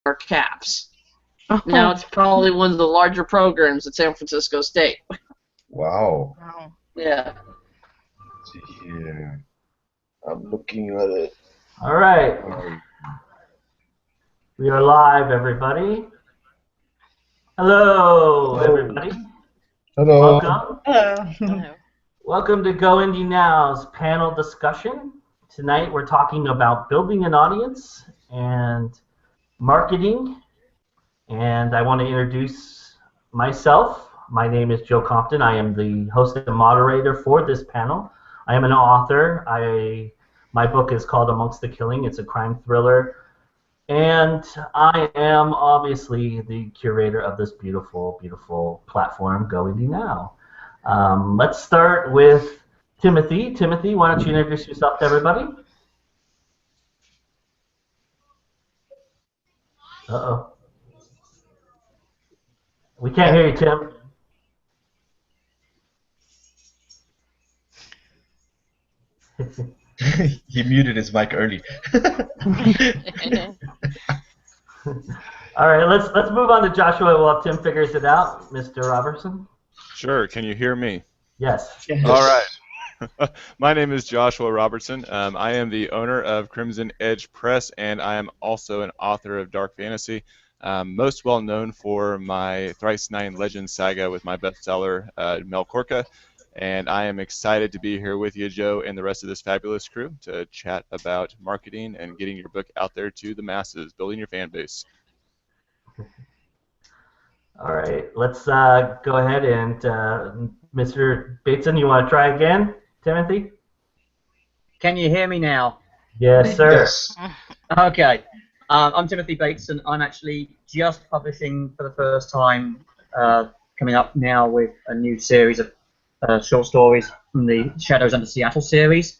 are caps. Oh. Now it's probably one of the larger programs at San Francisco State. Wow. Wow. Yeah. Let's see here. I'm looking at it. All right. We are live, everybody. Hello, everybody. Hello. Welcome. Hello. Welcome to GoIndieNow's panel discussion. Tonight we're talking about building an audience and marketing. And I want to introduce myself. My name is Joe Compton. I am the host and moderator for this panel. I am an author. My book is called Amongst the Killing. It's a crime thriller. And I am obviously the curator of this beautiful, beautiful platform, GoIndieNow. Let's start with Timothy. Timothy, why don't you introduce yourself to everybody? Uh-oh. We can't hear you, Tim. He muted his mic early. All right, let's move on to Joshua while Tim figures it out. Mr. Robertson? Sure. Can you hear me? Yes. All right. My name is Joshua Robertson. I am the owner of Crimson Edge Press, and I am also an author of dark fantasy. Most well known for my Thrice Nine Legends saga with my bestseller, Melkorka. And I am excited to be here with you, Joe, and the rest of this fabulous crew to chat about marketing and getting your book out there to the masses, building your fan base. All right, let's go ahead and Mr. Bateson, you want to try again, Timothy? Can you hear me now? Yes, sir. Yes. Okay. I'm Timothy Bateson. I'm actually just publishing for the first time, coming up now with a new series of short stories from the Shadows Under Seattle series,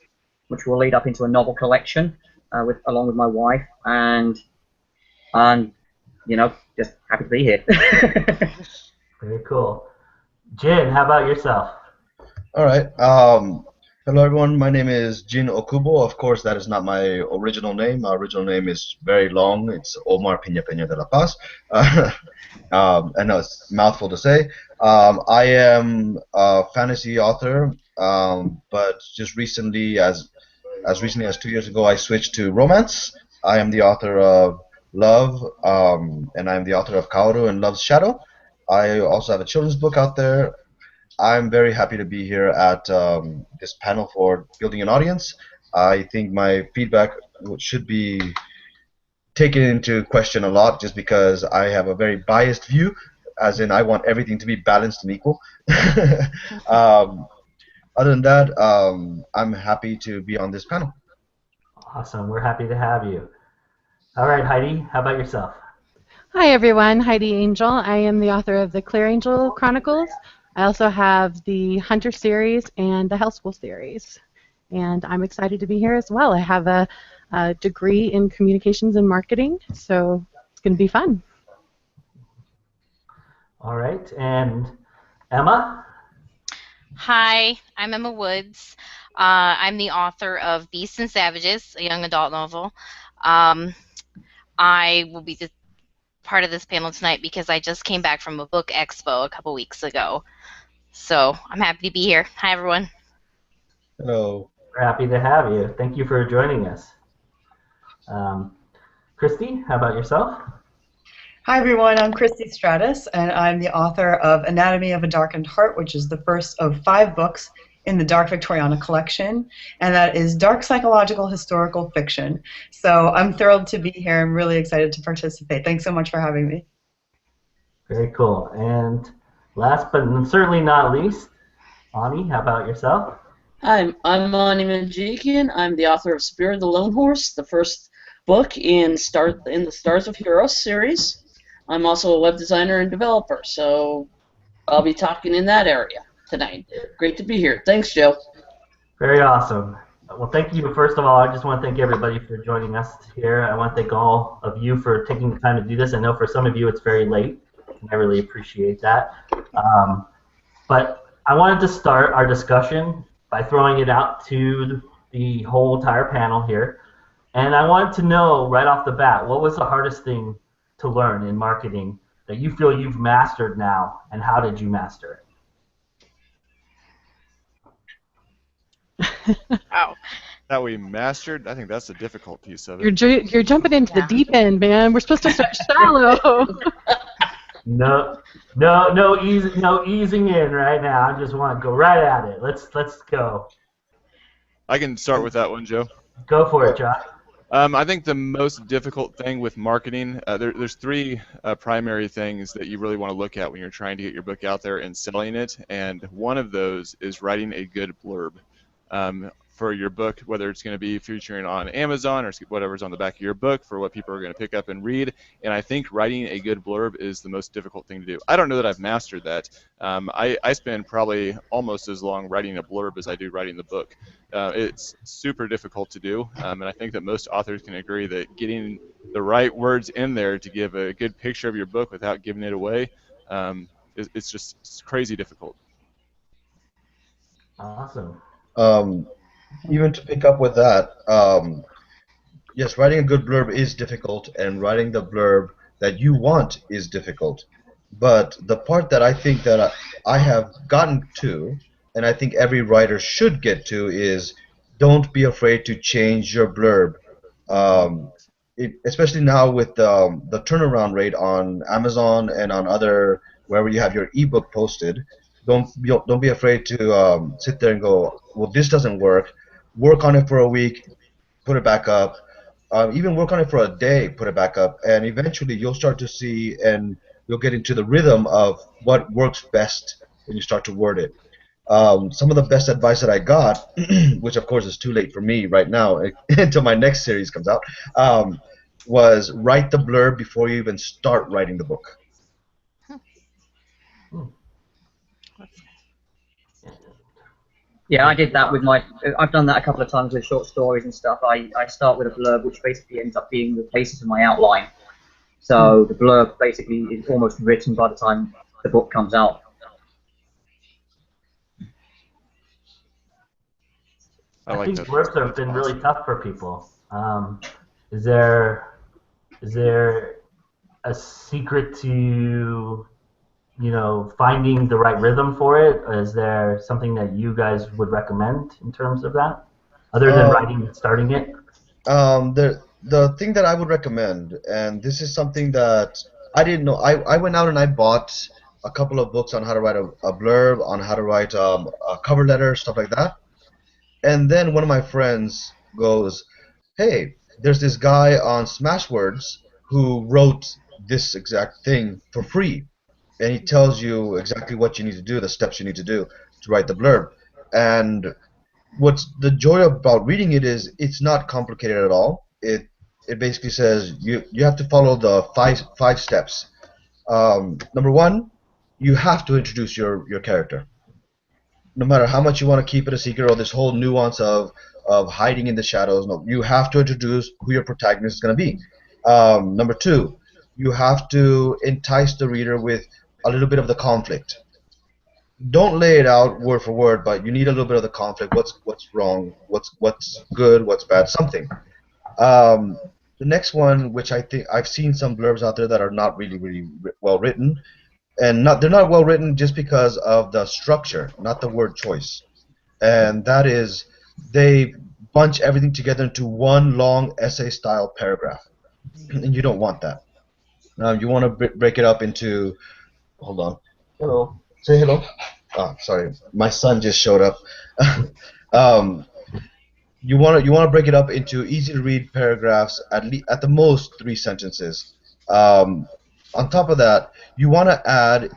which will lead up into a novel collection along with my wife, and just happy to be here. Very cool. Jin, how about yourself? All right. Hello, everyone. My name is Jin Okubo. Of course, that is not my original name. My original name is very long. It's Omar Peña Peña de la Paz. I know it's a mouthful to say. I am a fantasy author, but just recently, as recently as 2 years ago, I switched to romance. I am the author of Love, and I am the author of Kaoru and Love's Shadow. I also have a children's book out there. I'm very happy to be here at this panel for building an audience. I think my feedback should be taken into question a lot, just because I have a very biased view, as in I want everything to be balanced and equal. Other than that, I'm happy to be on this panel. Awesome. We're happy to have you. All right, Heidi, how about yourself? Hi, everyone. Heidi Angel. I am the author of the Clear Angel Chronicles. I also have the Hunter series and the Hell School series. And I'm excited to be here as well. I have a degree in communications and marketing, so it's going to be fun. All right, and Emma? Hi, I'm Emma Woods. I'm the author of Beasts and Savages, a young adult novel. I will be part of this panel tonight because I just came back from a book expo a couple weeks ago. So I'm happy to be here. Hi, everyone. Hello. We're happy to have you. Thank you for joining us. Christie, how about yourself? Hi everyone, I'm Christie Stratus, and I'm the author of Anatomy of a Darkened Heart, which is the first of 5 books in the Dark Victoriana collection, and that is dark psychological historical fiction. So I'm thrilled to be here. I'm really excited to participate. Thanks so much for having me. Very cool. And last but certainly not least, Ani, how about yourself? Hi, I'm Ani Manjikian. I'm the author of Spirit of the Lone Horse, the first book in the Stars of Heroes series. I'm also a web designer and developer, so I'll be talking in that area tonight. Great to be here. Thanks, Joe. Very awesome. Well, thank you. First of all, I just want to thank everybody for joining us here. I want to thank all of you for taking the time to do this. I know for some of you it's very late, and I really appreciate that. But I wanted to start our discussion by throwing it out to the whole entire panel here. And I wanted to know right off the bat, what was the hardest thing to learn in marketing that you feel you've mastered now, and how did you master Oh, That we mastered, I think that's the difficult piece of You're it. you're jumping into the Yeah. deep end, man. We're supposed to start shallow. No, no easing in right now. I just want to go right at it. Let's go. I can start with that one, Joe. Go for it, Josh. I think the most difficult thing with marketing, there's three primary things that you really want to look at when you're trying to get your book out there and selling it, and one of those is writing a good blurb for your book, whether it's going to be featuring on Amazon or whatever's on the back of your book for what people are going to pick up and read. And I think writing a good blurb is the most difficult thing to do. I don't know that I've mastered that. I spend probably almost as long writing a blurb as I do writing the book. It's super difficult to do, and I think that most authors can agree that getting the right words in there to give a good picture of your book without giving it away, it's crazy difficult. Awesome. Even to pick up with that, yes, writing a good blurb is difficult, and writing the blurb that you want is difficult. But the part that I think that I have gotten to, and I think every writer should get to, is don't be afraid to change your blurb. Especially now with the turnaround rate on Amazon and on other wherever you have your ebook posted, don't be afraid to sit there and go, well, this doesn't work. Work on it for a week, put it back up. Even work on it for a day, put it back up, and eventually you'll start to see, and you'll get into the rhythm of what works best when you start to word it. Some of the best advice that I got, which of course is too late for me right now until my next series comes out, was write the blurb before you even start writing the book. Yeah, I did that with I've done that a couple of times with short stories and stuff. I start with a blurb, which basically ends up being the basis of my outline. So the blurb basically is almost written by the time the book comes out. I think blurbs have been really tough for people. Is there a secret to finding the right rhythm for it? Is there something that you guys would recommend in terms of that, other than writing and starting it? The thing that I would recommend, and this is something that I didn't know. I went out and I bought a couple of books on how to write a blurb, on how to write a cover letter, stuff like that. And then one of my friends goes, hey, there's this guy on Smashwords who wrote this exact thing for free. And he tells you exactly what you need to do, the steps you need to do to write the blurb. And what's the joy about reading it is it's not complicated at all. It basically says you have to follow the five steps. Number one, you have to introduce your character. No matter how much you want to keep it a secret or this whole nuance of hiding in the shadows, no, you have to introduce who your protagonist is going to be. Number two, you have to entice the reader with a little bit of the conflict. Don't lay it out word for word, but you need a little bit of the conflict. What's wrong? What's good? What's bad? Something. The next one, which I think I've seen some blurbs out there that are not really well written, and they're not well written just because of the structure, not the word choice. And that is, they bunch everything together into one long essay-style paragraph, and you don't want that. You want to break it up into. Hold on. Hello. Say hello. Oh, sorry. My son just showed up. You want to break it up into easy to read paragraphs, at the most 3 sentences. On top of that, you want to add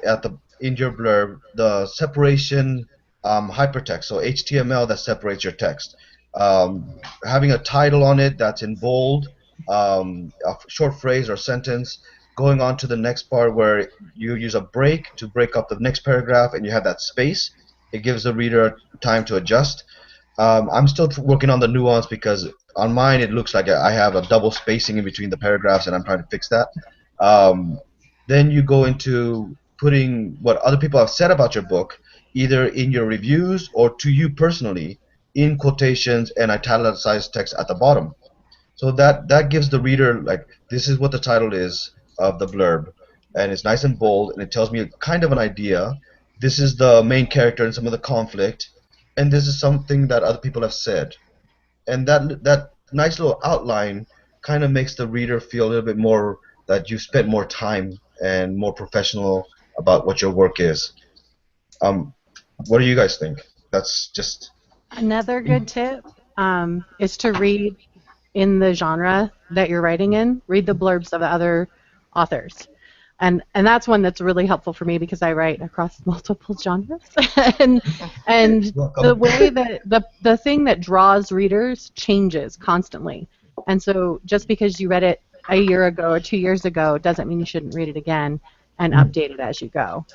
in your blurb the separation hypertext, so HTML that separates your text. Having a title on it that's in bold, a short phrase or sentence, going on to the next part where you use a break to break up the next paragraph and you have that space. It gives the reader time to adjust. I'm still working on the nuance because on mine it looks like I have a double spacing in between the paragraphs and I'm trying to fix that. Then you go into putting what other people have said about your book, either in your reviews or to you personally, in quotations and italicized text at the bottom. So that gives the reader, like, this is what the title is, of the blurb, and it's nice and bold, and it tells me kind of an idea. This is the main character and some of the conflict, and this is something that other people have said. And that nice little outline kind of makes the reader feel a little bit more that you spent more time and more professional about what your work is. What do you guys think? That's just Another good tip is to read in the genre that you're writing in. Read the blurbs of the other authors. And that's one that's really helpful for me because I write across multiple genres. and the way that the thing that draws readers changes constantly. And so just because you read it a year ago or 2 years ago doesn't mean you shouldn't read it again and update it as you go.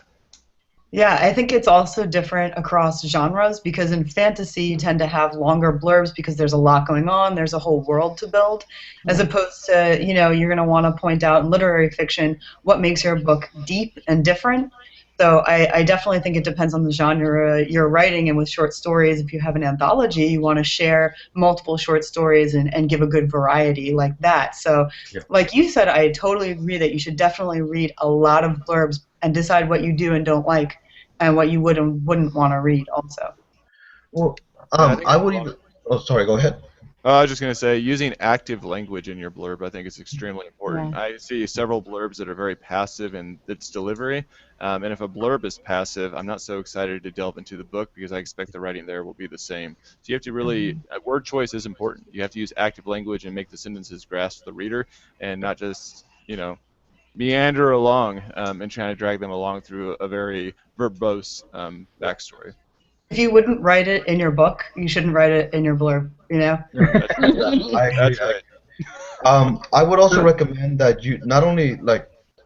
Yeah, I think it's also different across genres because in fantasy you tend to have longer blurbs because there's a lot going on, there's a whole world to build, as opposed to, you're going to want to point out in literary fiction what makes your book deep and different. So I definitely think it depends on the genre you're writing, and with short stories, if you have an anthology, you want to share multiple short stories and give a good variety like that. So like you said, I totally agree that you should definitely read a lot of blurbs and decide what you do and don't like and what you would and wouldn't want to read also. well. I would even. Oh, sorry. Go ahead. I was just going to say, using active language in your blurb, I think is extremely important. Right. I see several blurbs that are very passive in its delivery, and if a blurb is passive, I'm not so excited to delve into the book because I expect the writing there will be the same. So you have to really, word choice is important. You have to use active language and make the sentences grasp the reader, and not just, meander along and trying to drag them along through a very verbose backstory. If you wouldn't write it in your book, you shouldn't write it in your blurb, That's right. I would also recommend that you not only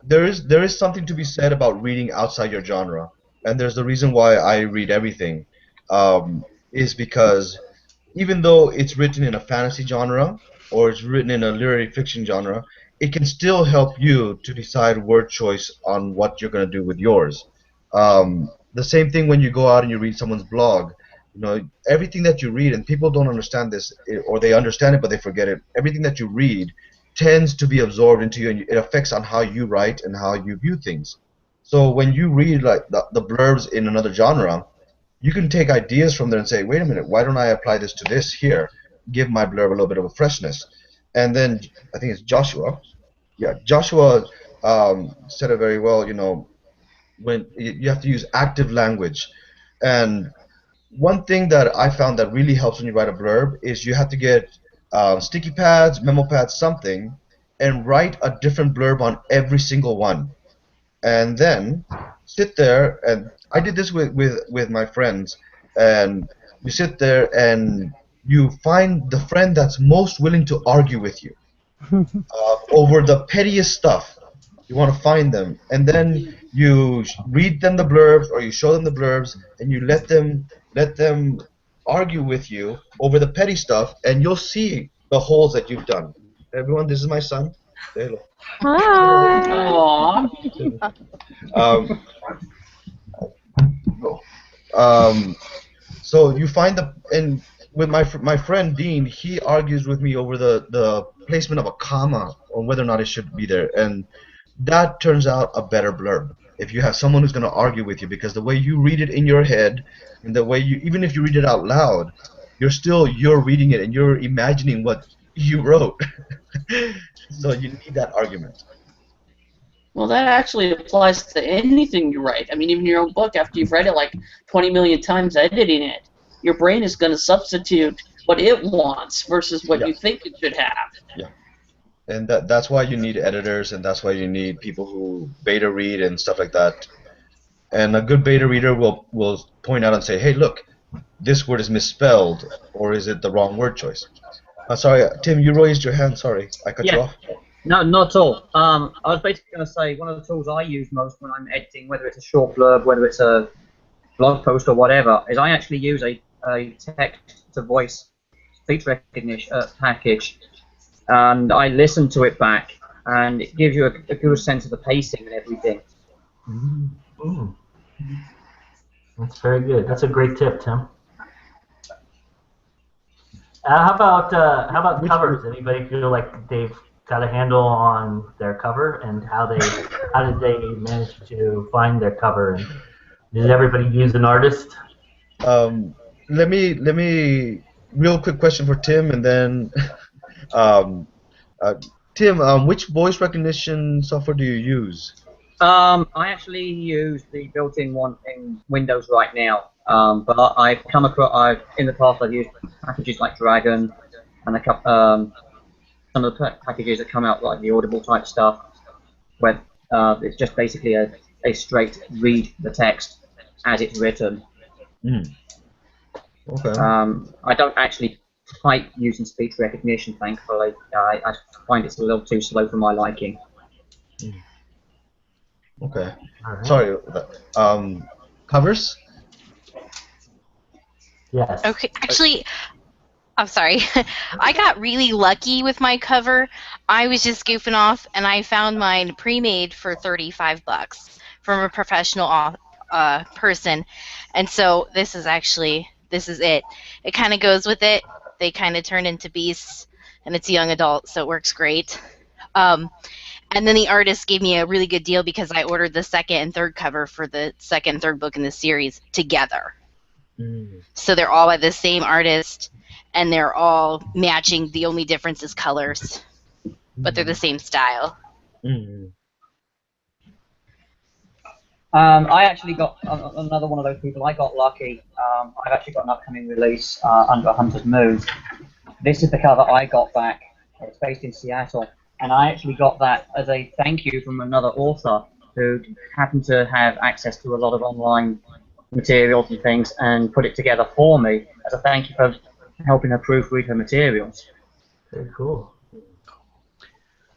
there is something to be said about reading outside your genre, and there's the reason why I read everything, is because even though it's written in a fantasy genre or it's written in a literary fiction genre, it can still help you to decide word choice on what you're going to do with yours. The same thing when you go out and you read someone's blog. Everything that you read, and people don't understand this, or they understand it but they forget it. Everything that you read tends to be absorbed into you, and it affects on how you write and how you view things. So when you read like the blurbs in another genre, you can take ideas from there and say, wait a minute, why don't I apply this to this here? Give my blurb a little bit of a freshness. And then I think it's Joshua. Yeah, Joshua said it very well. When you have to use active language, and one thing that I found that really helps when you write a blurb is you have to get sticky pads, memo pads, something, and write a different blurb on every single one, and then sit there. And I did this with my friends, and you sit there and you find the friend that's most willing to argue with you over the pettiest stuff. You want to find them, and then you read them the blurbs, or you show them the blurbs, and you let them argue with you over the petty stuff, and you'll see the holes that you've done. Everyone, this is my son. Say hello. Hi. Aww. So you find and with my friend Dean, he argues with me over the placement of a comma or whether or not it should be there, and that turns out a better blurb if you have someone who's going to argue with you, because the way you read it in your head and the way even if you read it out loud, you're reading it and you're imagining what you wrote. So you need that argument. Well, that actually applies to anything you write. I mean, even your own book, after you've read it like 20 million times editing it, your brain is going to substitute what it wants versus what you think it should have. Yeah. And that's why you need editors, and that's why you need people who beta read and stuff like that. And a good beta reader will point out and say, hey, look, this word is misspelled, or is it the wrong word choice? Sorry, Tim, you raised your hand. Sorry, I cut you off. No, not at all. I was basically going to say one of the tools I use most when I'm editing, whether it's a short blurb, whether it's a blog post or whatever, is I actually use a text-to-voice speech recognition package, and I listen to it back, and it gives you a good sense of the pacing and everything. Mm. That's very good. That's a great tip, Tim. How about covers? Anybody feel like they've got a handle on their cover and how did they manage to find their cover? And did everybody use an artist? Let me real quick question for Tim, and then um, Tim, which voice recognition software do you use? I actually use the built-in one in Windows right now, but I've come across, in the past I've used packages like Dragon and some of the packages that come out like the Audible type stuff, where it's just basically a straight read the text as it's written. Okay. I don't actually type using speech recognition, thankfully. I find it's a little too slow for my liking. Okay. Right. Sorry. Covers? Yes. Okay, actually, I'm sorry. I got really lucky with my cover. I was just goofing off, and I found mine pre-made for $35 from a professional person. And so this is it. It kind of goes with it. They kind of turn into beasts, and it's a young adult, so it works great. And then the artist gave me a really good deal because I ordered the second and third cover for the second and third book in the series together. So they're all by the same artist, and they're all matching. The only difference is colors, but they're the same style. I actually got another one of those people. I got lucky. I've actually got an upcoming release under a Hunter's Moon. This is the cover I got back. It's based in Seattle, and I actually got that as a thank you from another author who happened to have access to a lot of online materials and things and put it together for me as a thank you for helping her proofread her materials. Very cool.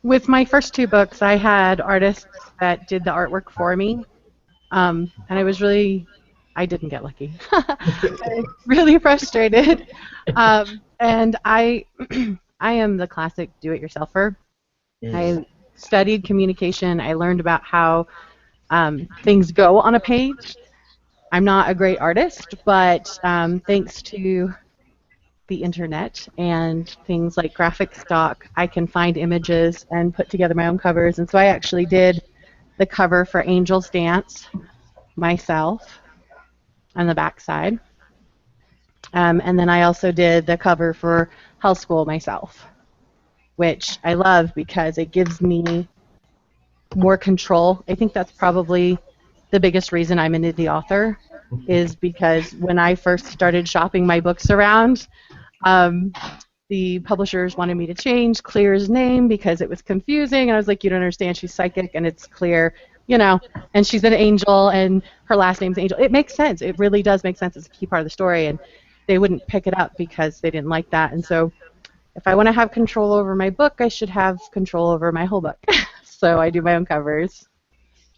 With my first two books, I had artists that did the artwork for me, and I didn't get lucky. I was really frustrated, and I am the classic do-it-yourselfer. I studied communication. I learned about how things go on a page. I'm not a great artist, but thanks to the internet and things like graphic stock, I can find images and put together my own covers. And so I actually did the cover for Angel's Dance myself on the back side. And then I also did the cover for Hell School myself, which I love because it gives me more control. I think that's probably the biggest reason I'm an indie author, is because when I first started shopping my books around, the publishers wanted me to change Clear's name because it was confusing, and I was like, you don't understand, she's psychic and it's Clear, and she's an angel and her last name's Angel. It makes sense. It really does make sense. It's a key part of the story, and they wouldn't pick it up because they didn't like that. And so if I want to have control over my book, I should have control over my whole book. So I do my own covers.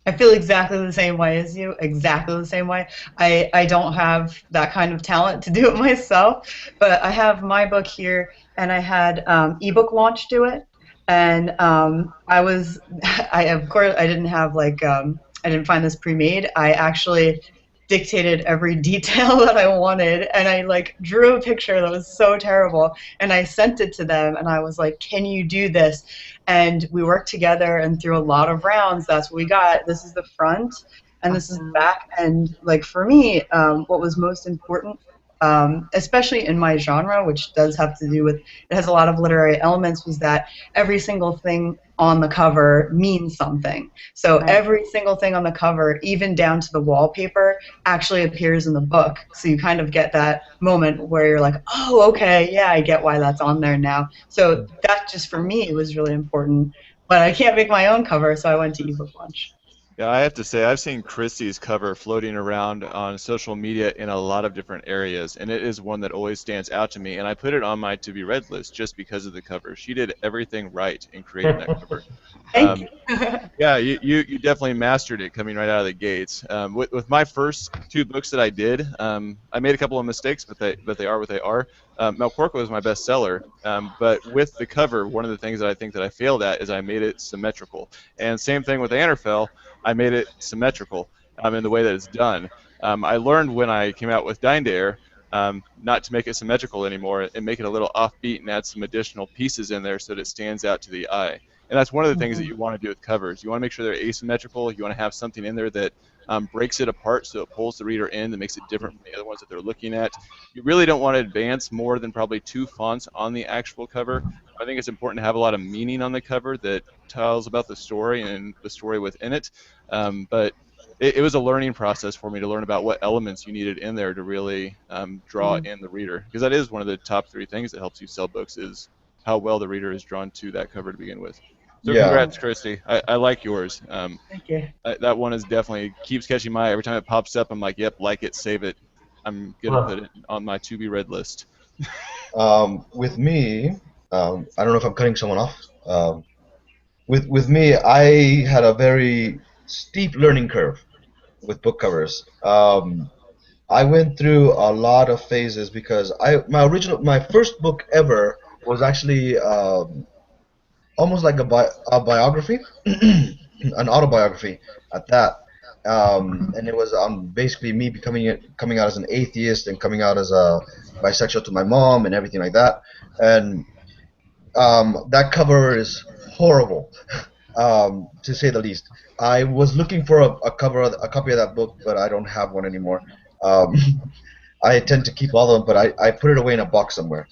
I feel exactly the same way as you, exactly the same way. I don't have that kind of talent to do it myself, but I have my book here, and I had ebook launch do it, and of course I didn't have I didn't find this pre-made. I actually dictated every detail that I wanted, and I drew a picture that was so terrible, and I sent it to them, and I was like, can you do this? And we worked together, and through a lot of rounds, that's what we got. This is the front, and this is the back, and for me, what was most important, especially in my genre, which does have to do with, it has a lot of literary elements, was that every single thing on the cover means something. So every single thing on the cover, even down to the wallpaper, actually appears in the book. So you kind of get that moment where you're like, oh, okay, yeah, I get why that's on there now. So that just for me was really important. But I can't make my own cover, so I went to ebook launch. Yeah, I have to say, I've seen Christie's cover floating around on social media in a lot of different areas, and it is one that always stands out to me, and I put it on my to-be-read list just because of the cover. She did everything right in creating that cover. Thank you. Yeah, you definitely mastered it coming right out of the gates. With my first two books that I did, I made a couple of mistakes, but they are what they are. Melcorco was my bestseller, but with the cover, one of the things that I think that I failed at is I made it symmetrical. And same thing with Anarfell, I made it symmetrical in the way that it's done. I learned when I came out with Dine Dare not to make it symmetrical anymore and make it a little offbeat and add some additional pieces in there so that it stands out to the eye. And that's one of the things that you want to do with covers. You want to make sure they're asymmetrical. You want to have something in there that breaks it apart so it pulls the reader in, that makes it different from the other ones that they're looking at. You really don't want to advance more than probably 2 fonts on the actual cover. I think it's important to have a lot of meaning on the cover that tells about the story and the story within it. But it was a learning process for me to learn about what elements you needed in there to really draw in the reader, because that is one of the top 3 things that helps you sell books, is how well the reader is drawn to that cover to begin with. So congrats, Christy. I like yours. Thank you. That one is definitely keeps catching my eye. Every time it pops up, I'm like, yep, like it, save it. I'm gonna put it on my to be read list. With me, I don't know if I'm cutting someone off. With me, I had a very steep learning curve with book covers. I went through a lot of phases because my first book ever was actually almost like a biography, an autobiography at that. And it was basically me coming out as an atheist and coming out as a bisexual to my mom and everything like that. And that cover is horrible, to say the least. I was looking for a copy of that book, but I don't have one anymore. I tend to keep all of them, but I put it away in a box somewhere.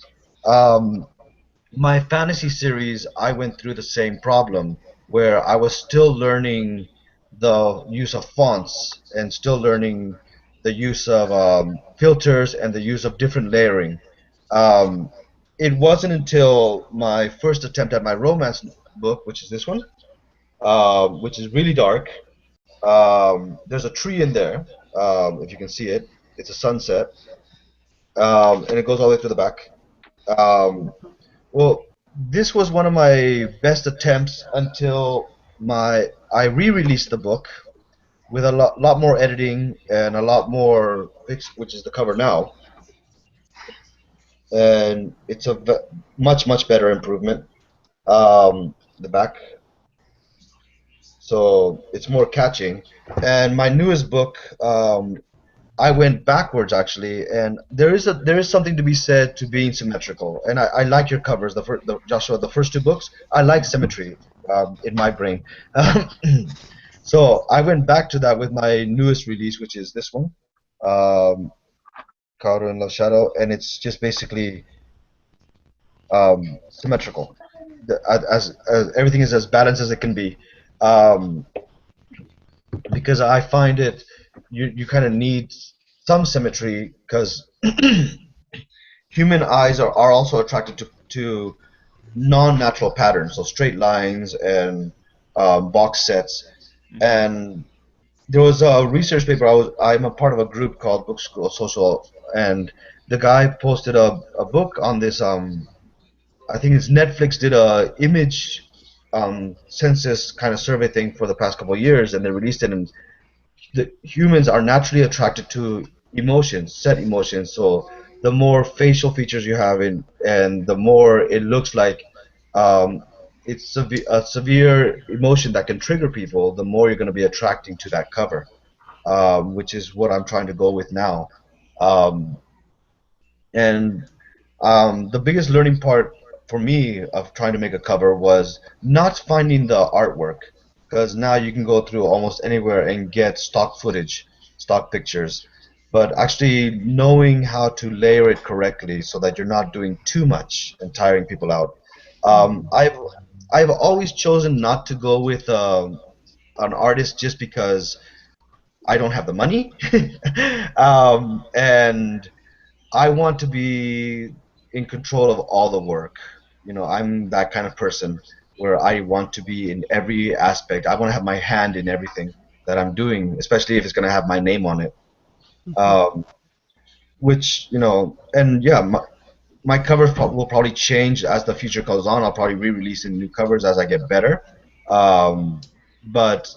My fantasy series, I went through the same problem, where I was still learning the use of fonts and still learning the use of filters and the use of different layering. It wasn't until my first attempt at my romance book, which is this one, which is really dark. There's a tree in there, if you can see it. It's a sunset, and it goes all the way through the back. Well, this was one of my best attempts until I re-released the book with a lot more editing and a lot more which is the cover now. And it's a much better improvement. The back, so it's more catching. And my newest book, I went backwards actually, and there is something to be said to being symmetrical. And I like your covers, Joshua, the first 2 books. I like symmetry in my brain. So I went back to that with my newest release, which is this one, Color and Love Shadow, and it's just basically symmetrical. As everything is as balanced as it can be, because I find you kind of need some symmetry, because human eyes are also attracted to non-natural patterns, so straight lines and box sets. And there was a research paper. I'm a part of a group called Book School Social, and the guy posted a book on this. I think it's Netflix did a image census kind of survey thing for the past couple of years, and they released it. And the humans are naturally attracted to emotions, set emotions. So the more facial features you have and the more it looks like it's a severe emotion that can trigger people, the more you're going to be attracting to that cover, which is what I'm trying to go with now. And the biggest learning part for me of trying to make a cover was not finding the artwork, because now you can go through almost anywhere and get stock footage, stock pictures, but actually knowing how to layer it correctly so that you're not doing too much and tiring people out. I've always chosen not to go with an artist just because I don't have the money, and I want to be in control of all the work. You know, I'm that kind of person where I want to be in every aspect. I want to have my hand in everything that I'm doing, especially if it's going to have my name on it. Which, you know, and yeah, my covers will probably change as the future goes on. I'll probably re-release new covers as I get better. But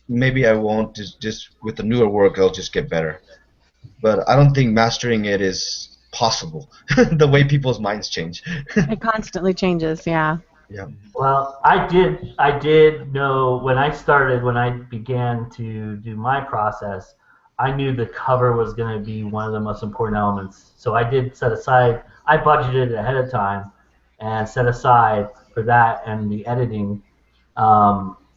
maybe I won't. Just with the newer work, it'll just get better. But I don't think mastering it is possible. The way people's minds change. It constantly changes, yeah. Yeah. Well, I did know when I began to do my process, I knew the cover was going to be one of the most important elements. So I did set aside, I budgeted ahead of time and set aside for that and the editing.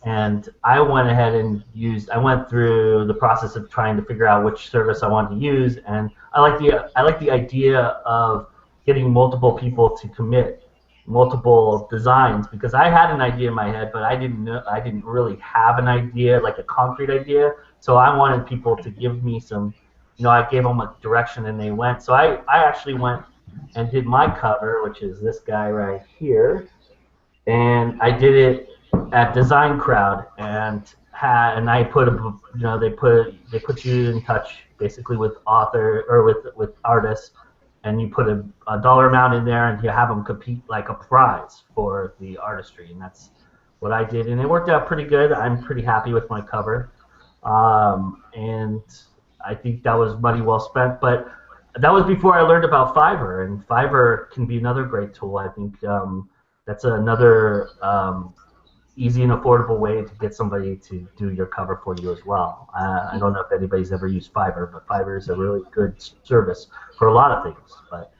And I went ahead and I went through the process of trying to figure out which service I wanted to use. And I like the idea of getting multiple people to commit multiple designs, because I had an idea in my head, but I didn't really have an idea, like a concrete idea. So I wanted people to give me some, I gave them a direction and they went. So I actually went and did my cover, which is this guy right here, and I did it at Design Crowd, and I put they put you in touch basically with author or with artists, and you put a dollar amount in there, and you have them compete like a prize for the artistry, and that's what I did, and it worked out pretty good. I'm pretty happy with my cover, and I think that was money well spent. But that was before I learned about Fiverr, and Fiverr can be another great tool. I think that's another easy and affordable way to get somebody to do your cover for you as well. I don't know if anybody's ever used Fiverr, but Fiverr is a really good service for a lot of things. But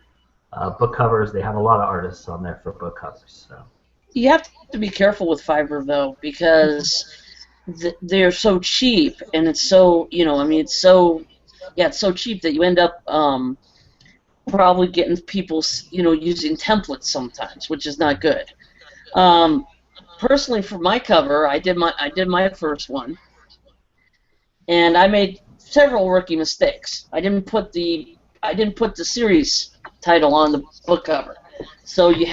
book covers, they have a lot of artists on there for book covers. So You have to be careful with Fiverr, though, because they're so cheap, and it's so, it's so cheap that you end up probably getting people, using templates sometimes, which is not good. Personally, for my cover, I did my first one, and I made several rookie mistakes. I didn't put the series title on the book cover, so you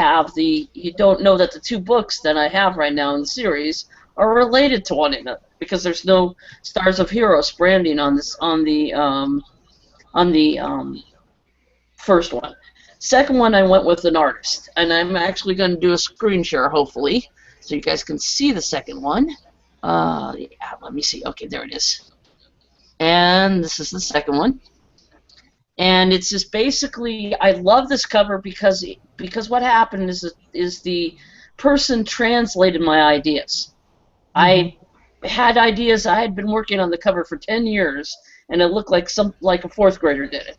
don't know that the two books that I have right now in the series are related to one another, because there's no Stars of Heroes branding on the first one. Second one, I went with an artist, and I'm actually going to do a screen share, hopefully, so you guys can see the second one. Yeah, let me see. Okay, there it is. And this is the second one. And it's just basically, I love this cover because what happened is the person translated my ideas. I had ideas. I had been working on the cover for 10 years, and it looked like a fourth grader did it.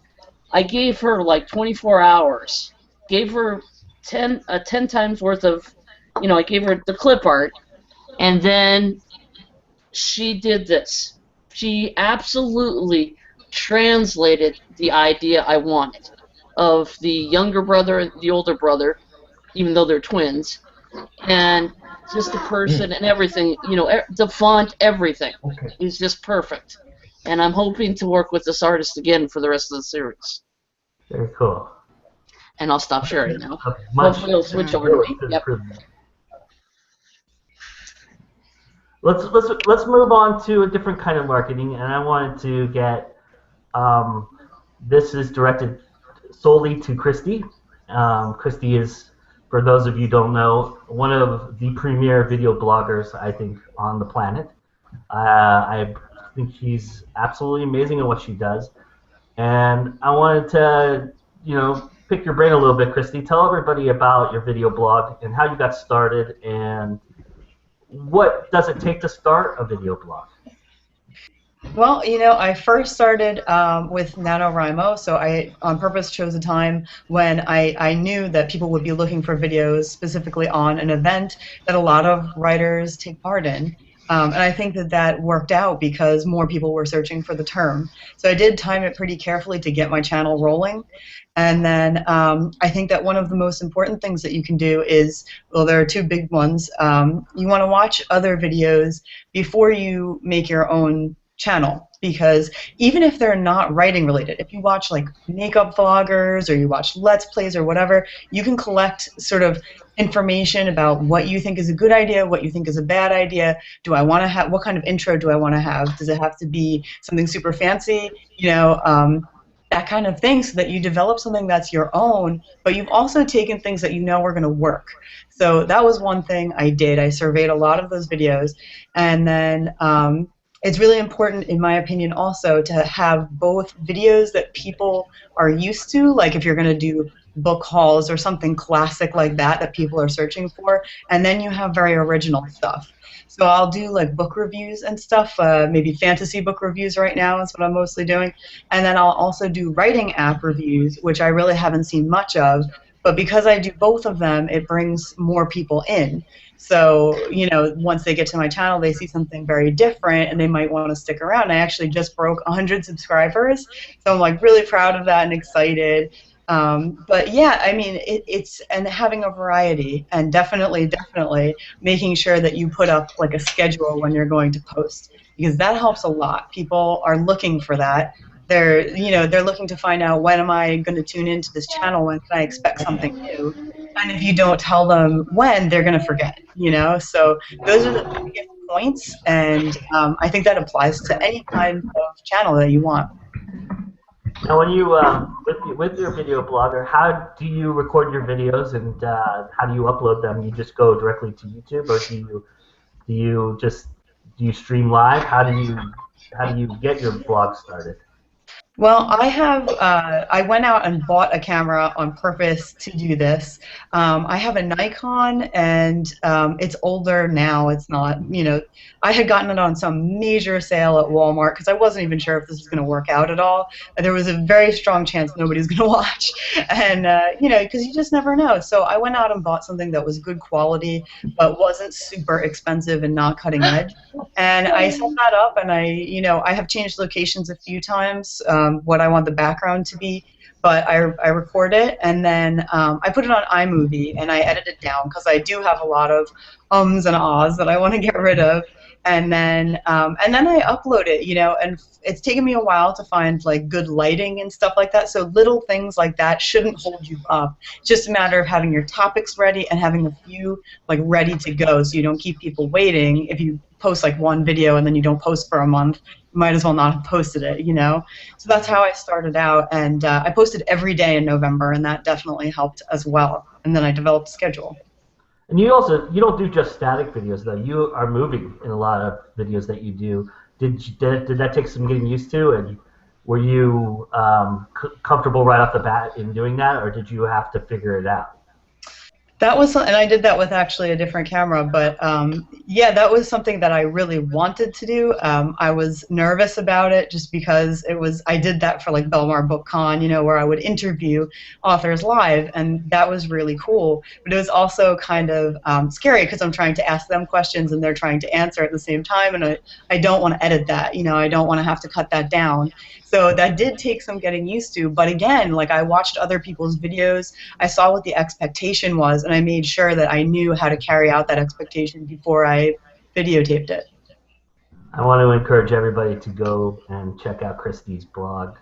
I gave her like 24 hours. Gave her 10 times worth of, I gave her the clip art, and then she did this. She absolutely translated the idea I wanted of the younger brother and the older brother, even though they're twins, and just the person and everything, the font, everything is just perfect. And I'm hoping to work with this artist again for the rest of the series. Very cool. And I'll stop sharing now. Hopefully it'll switch over to me. Yep. Let's move on to a different kind of marketing, and I wanted to get this is directed solely to Christie. Christie is, for those of you who don't know, one of the premier video bloggers, I think, on the planet. I think she's absolutely amazing at what she does, and I wanted to, pick your brain a little bit, Christie. Tell everybody about your video blog and how you got started, and what does it take to start a video blog? Well, I first started with NaNoWriMo, so I on purpose chose a time when I knew that people would be looking for videos specifically on an event that a lot of writers take part in. And I think that worked out because more people were searching for the term. So I did time it pretty carefully to get my channel rolling. And then I think that one of the most important things that you can do is, well, there are two big ones. You want to watch other videos before you make your own channel, because even if they're not writing related, if you watch like makeup vloggers or you watch Let's Plays or whatever, you can collect sort of information about what you think is a good idea, what you think is a bad idea. Do I want to have, what kind of intro do I want to have? Does it have to be something super fancy? That kind of thing, so that you develop something that's your own, but you've also taken things that you know are going to work. So that was one thing I did. I surveyed a lot of those videos, and then it's really important, in my opinion, also to have both videos that people are used to, like if you're going to do book hauls or something classic like that people are searching for, and then you have very original stuff. So I'll do like book reviews and stuff, maybe fantasy book reviews right now is what I'm mostly doing. And then I'll also do writing app reviews, which I really haven't seen much of. But because I do both of them, it brings more people in. So, you know, once they get to my channel, they see something very different and they might want to stick around. I actually just broke 100 subscribers, so I'm like really proud of that and excited. But yeah, I mean, it's and having a variety and definitely making sure that you put up like a schedule when you're going to post, because that helps a lot. People are looking for that. They're looking to find out, when am I going to tune into this channel? When can I expect something new? And if you don't tell them when, they're going to forget, you know? So those are the biggest points, and I think that applies to any kind of channel that you want. Now, when you with your video blogger, how do you record your videos, and how do you upload them? You just go directly to YouTube, or do you stream live? How do you get your blog started? Well, I went out and bought a camera on purpose to do this. I have a Nikon, and it's older now. It's not, you know, I had gotten it on some major sale at Walmart because I wasn't even sure if this was going to work out at all. There was a very strong chance nobody's going to watch, and you know, because you just never know. So I went out and bought something that was good quality, but wasn't super expensive and not cutting edge. And I set that up, and I have changed locations a few times, what I want the background to be, but I record it, and then I put it on iMovie, and I edit it down because I do have a lot of ums and ahs that I want to get rid of, and then I upload it, you know, and it's taken me a while to find like good lighting and stuff like that. So little things like that shouldn't hold you up. It's just a matter of having your topics ready and having a few like ready to go, so you don't keep people waiting. If you post like one video and then you don't post for a month, you might as well not have posted it, you know. So that's how I started out, and I posted every day in November, and that definitely helped as well. And then I developed a schedule. And you don't do just static videos though. You are moving in a lot of videos that you do. Did that take some getting used to? And were you comfortable right off the bat in doing that, or did you have to figure it out? That was, and I did that with actually a different camera, but yeah, that was something that I really wanted to do. I was nervous about it just because I did that for like Belmar Book Con, you know, where I would interview authors live, and that was really cool. But it was also kind of scary because I'm trying to ask them questions and they're trying to answer at the same time, and I don't want to edit that, you know, I don't want to have to cut that down. So that did take some getting used to, but again, like I watched other people's videos, I saw what the expectation was, and I made sure that I knew how to carry out that expectation before I videotaped it. I want to encourage everybody to go and check out Christie's vlog,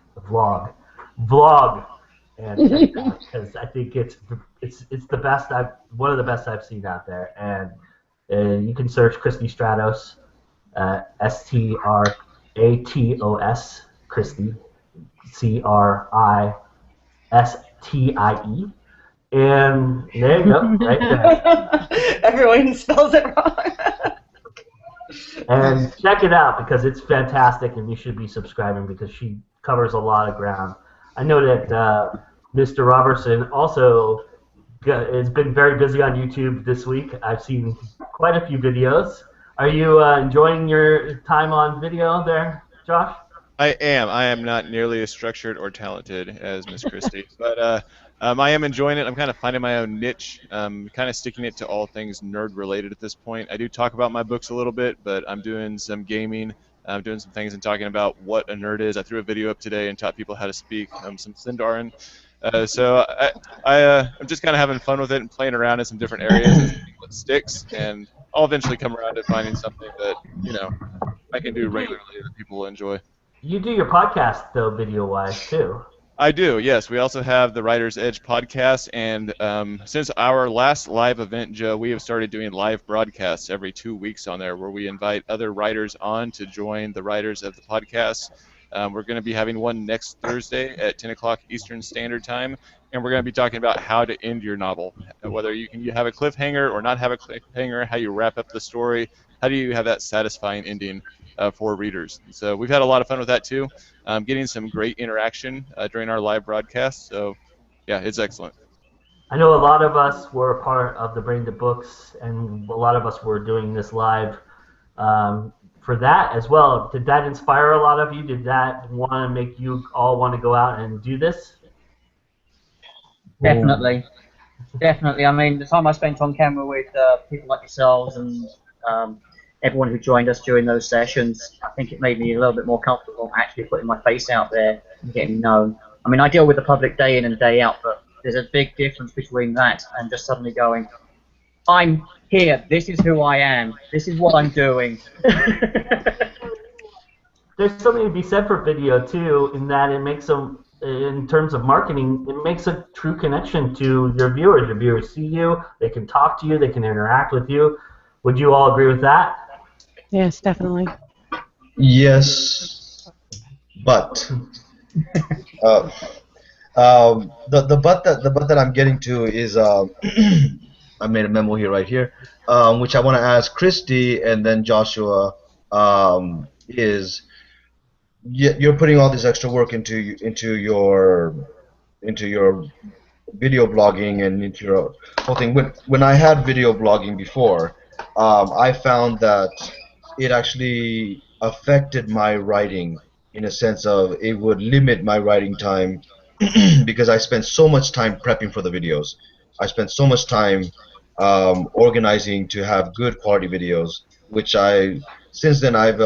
and check it out, because I think it's the best one of the best I've seen out there. And you can search Christie Stratos, STRATOS, Christie, CRISTIE, and there you go, right there. Everyone spells it wrong. And check it out because it's fantastic, and you should be subscribing because she covers a lot of ground. I know that Mr. Robertson also has been very busy on YouTube this week. I've seen quite a few videos. Are you enjoying your time on video there, Josh? I am. I am not nearly as structured or talented as Miss Christie, but I am enjoying it. I'm kind of finding my own niche, kind of sticking it to all things nerd related at this point. I do talk about my books a little bit, but I'm doing some gaming. I'm doing some things and talking about what a nerd is. I threw a video up today and taught people how to speak some Sindarin. So I'm just kind of having fun with it and playing around in some different areas and seeing what sticks. And I'll eventually come around to finding something that, you know, I can do regularly that people will enjoy. You do your podcast, though, video-wise, too. I do, yes. We also have the Writer's Edge podcast, and since our last live event, Joe, we have started doing live broadcasts every 2 weeks on there where we invite other writers on to join the writers of the podcast. We're going to be having one next Thursday at 10 o'clock Eastern Standard Time, and we're going to be talking about how to end your novel, whether you have a cliffhanger or not have a cliffhanger, how you wrap up the story, how do you have that satisfying ending for readers. So we've had a lot of fun with that too, getting some great interaction during our live broadcast. So yeah, it's excellent. I know a lot of us were a part of the Bring the Books, and a lot of us were doing this live for that as well. Did that inspire a lot of you? Did that want to make you all want to go out and do this? Definitely. Definitely. I mean, the time I spent on camera with people like yourselves and everyone who joined us during those sessions, I think it made me a little bit more comfortable actually putting my face out there and getting known. I mean, I deal with the public day in and day out, but there's a big difference between that and just suddenly going, I'm here, this is who I am, this is what I'm doing. There's something to be said for video, too, in that it makes them, in terms of marketing, it makes a true connection to your viewers. Your viewers see you, they can talk to you, they can interact with you. Would you all agree with that? Yes, definitely. Yes, but the but that I'm getting to is I made a memo here right here, which I want to ask Christie and then Joshua, is you're putting all this extra work into your video blogging and into your whole thing. When I had video blogging before, I found that it actually affected my writing in a sense of it would limit my writing time because I spent so much time prepping for the videos. I spent so much time organizing to have good quality videos, which since then I've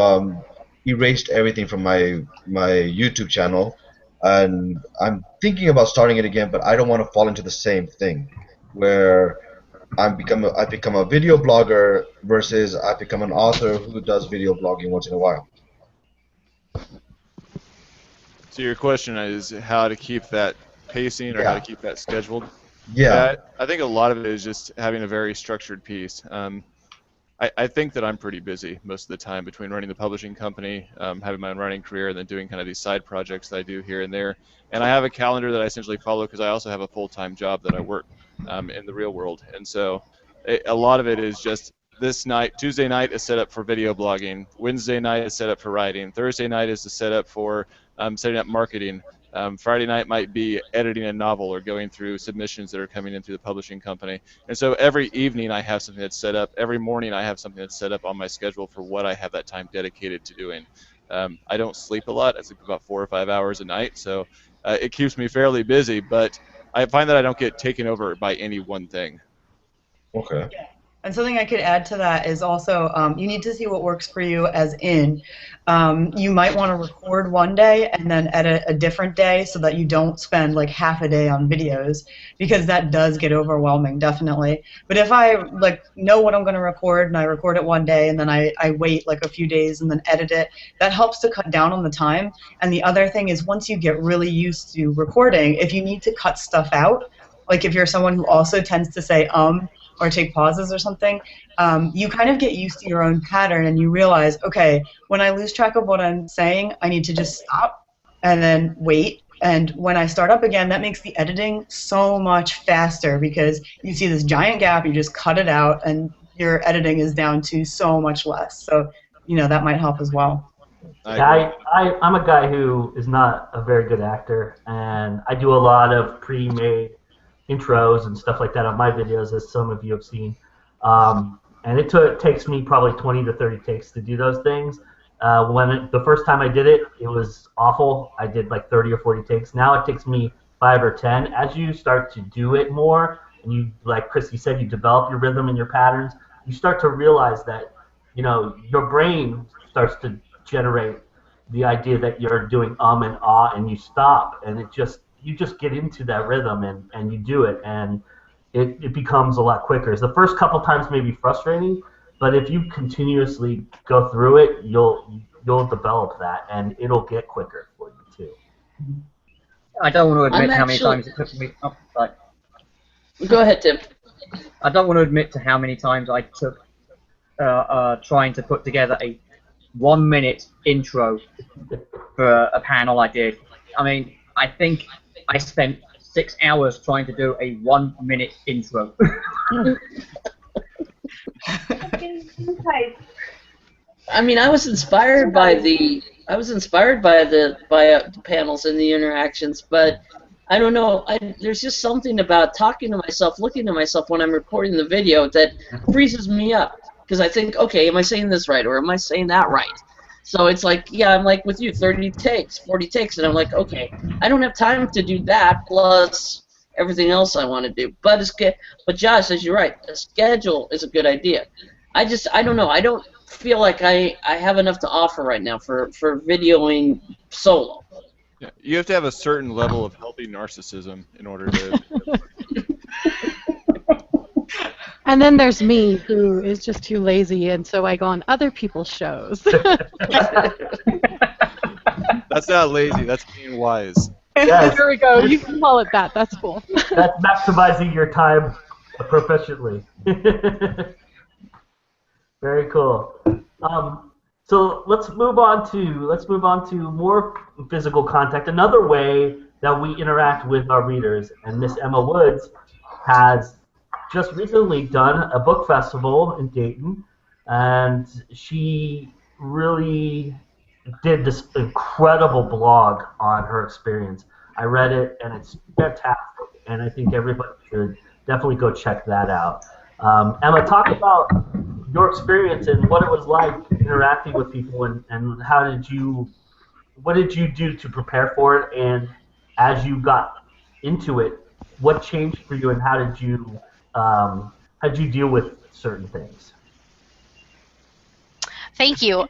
erased everything from my YouTube channel, and I'm thinking about starting it again, but I don't want to fall into the same thing where I become a video blogger versus I become an author who does video blogging once in a while. So your question is how to keep that pacing or how to keep that scheduled? Yeah. I think a lot of it is just having a very structured piece. I think that I'm pretty busy most of the time between running the publishing company, having my own writing career, and then doing kind of these side projects that I do here and there. And I have a calendar that I essentially follow because I also have a full-time job that I work in the real world. And so a lot of it is just this night, Tuesday night is set up for video blogging, Wednesday night is set up for writing, Thursday night is set up for setting up marketing. Friday night might be editing a novel or going through submissions that are coming in through the publishing company. And so every evening I have something that's set up. Every morning I have something that's set up on my schedule for what I have that time dedicated to doing. I don't sleep a lot. I sleep about 4 or 5 hours a night, so it keeps me fairly busy, but I find that I don't get taken over by any one thing. Okay. And something I could add to that is also you need to see what works for you, as in you might want to record one day and then edit a different day so that you don't spend like half a day on videos, because that does get overwhelming, definitely. But if I know what I'm going to record and I record it one day and then I wait like a few days and then edit it, that helps to cut down on the time. And the other thing is, once you get really used to recording, if you need to cut stuff out, like if you're someone who also tends to say or take pauses or something, you kind of get used to your own pattern and you realize, okay, when I lose track of what I'm saying, I need to just stop and then wait. And when I start up again, that makes the editing so much faster because you see this giant gap, you just cut it out, and your editing is down to so much less. So, that might help as well. I'm a guy who is not a very good actor, and I do a lot of pre-made intros and stuff like that on my videos, as some of you have seen. And it takes me probably 20 to 30 takes to do those things. The first time I did it, it was awful. I did like 30 or 40 takes. Now it takes me 5 or 10. As you start to do it more, and you, like Christy said, you develop your rhythm and your patterns, you start to realize that, your brain starts to generate the idea that you're doing and ah, and you stop, and you just get into that rhythm and you do it, and it becomes a lot quicker. The first couple times may be frustrating, but if you continuously go through it, you'll develop that, and it'll get quicker for you too. I don't want to admit how many times it took me. Oh, sorry. Go ahead, Tim. I don't want to admit to how many times I took trying to put together a 1-minute intro for a panel I did. I mean, I think I spent 6 hours trying to do a 1-minute intro. I mean, I was inspired by the panels and the interactions, but I don't know. There's just something about talking to myself, looking at myself when I'm recording the video that freezes me up. because I think, okay, am I saying this right, or am I saying that right? So it's like, yeah, I'm like with you, 30 takes, 40 takes, and I'm like, okay, I don't have time to do that plus everything else I want to do. But Josh, as you're right, a schedule is a good idea. I don't know. I don't feel like I have enough to offer right now for videoing solo. Yeah, you have to have a certain level of healthy narcissism in order to. And then there's me, who is just too lazy, and so I go on other people's shows. That's not lazy. That's being wise. Yes. There we go. You can call it that. That's cool. That's maximizing your time proficiently. Very cool. So let's move on to more physical contact. Another way that we interact with our readers, and Miss Emma Woods has just recently done a book festival in Dayton, and she really did this incredible blog on her experience. I read it, and it's fantastic, and I think everybody should definitely go check that out. Emma, talk about your experience and what it was like interacting with people, and what did you do to prepare for it, and as you got into it, what changed for you, and how did you deal with certain things? Thank you.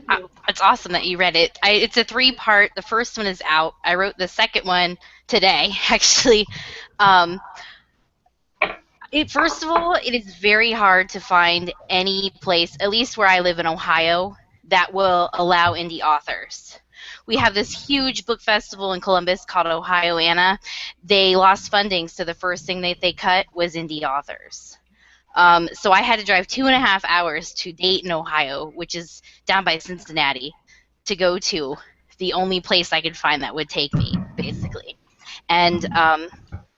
It's awesome that you read it. It's a 3-part. The first one is out. I wrote the second one today, actually. First of all, it is very hard to find any place, at least where I live in Ohio, that will allow indie authors. We have this huge book festival in Columbus called Ohioana. They lost funding, so the first thing that they cut was indie authors. So I had to drive 2.5 hours to Dayton, Ohio, which is down by Cincinnati, to go to the only place I could find that would take me, basically. And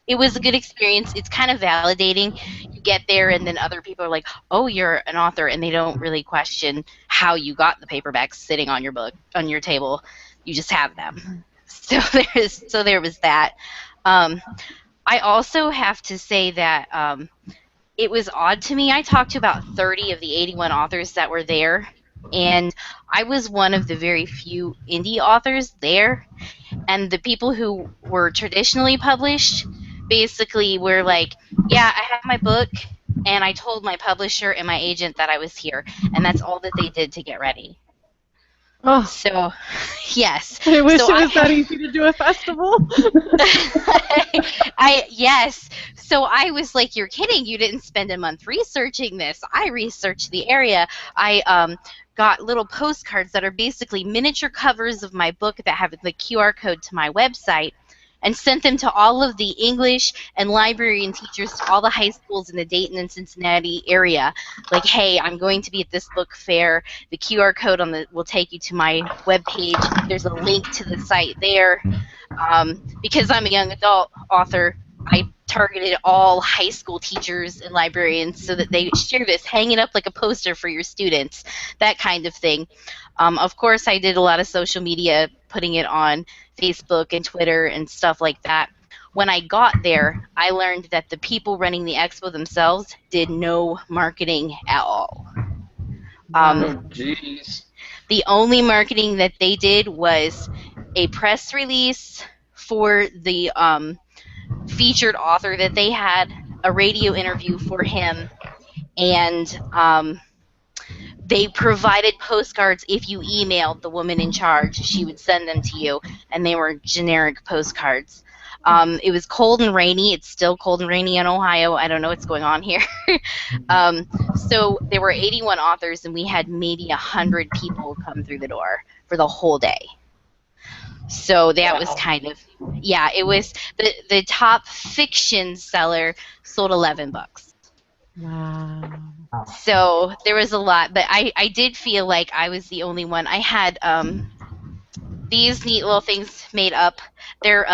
it was a good experience. It's kind of validating. You get there, and then other people are like, oh, you're an author, and they don't really question how you got the paperbacks sitting on your table. You just have them. So there was that. I also have to say that it was odd to me. I talked to about 30 of the 81 authors that were there, and I was one of the very few indie authors there. And the people who were traditionally published basically were like, yeah, I have my book, and I told my publisher and my agent that I was here, and that's all that they did to get ready. Oh. So, yes. I wish it was that easy to do a festival. Yes. So I was like, you're kidding. You didn't spend a month researching this. I researched the area. I got little postcards that are basically miniature covers of my book that have the QR code to my website, and sent them to all of the English and librarian teachers to all the high schools in the Dayton and Cincinnati area. Like, hey, I'm going to be at this book fair. The QR code will take you to my webpage. There's a link to the site there. Because I'm a young adult author, I targeted all high school teachers and librarians so that they share this, hang it up like a poster for your students, that kind of thing. Of course, I did a lot of social media, putting it on Facebook and Twitter and stuff like that. When I got there, I learned that the people running the expo themselves did no marketing at all. Jeez. The only marketing that they did was a press release for the featured author that they had, a radio interview for him, and they provided postcards. If you emailed the woman in charge, she would send them to you, and they were generic postcards. It was cold and rainy. It's still cold and rainy in Ohio. I don't know what's going on here. So there were 81 authors, and we had maybe 100 people come through the door for the whole day. So that was kind of, yeah, it was the top fiction seller sold 11 books. Wow. So there was a lot, but I did feel like I was the only one. I had these neat little things made up. They're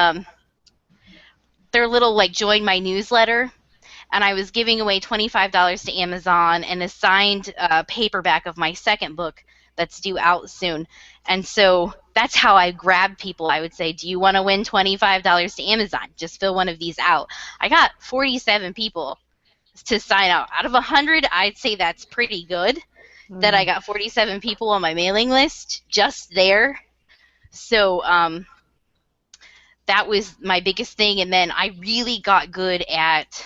little, like, join my newsletter, and I was giving away $25 to Amazon and a signed paperback of my second book that's due out soon. And so that's how I grabbed people. I would say, do you want to win $25 to Amazon? Just fill one of these out. I got 47 people to sign out. Out of 100, I'd say that's pretty good that I got 47 people on my mailing list just there. So that was my biggest thing. And then I really got good at,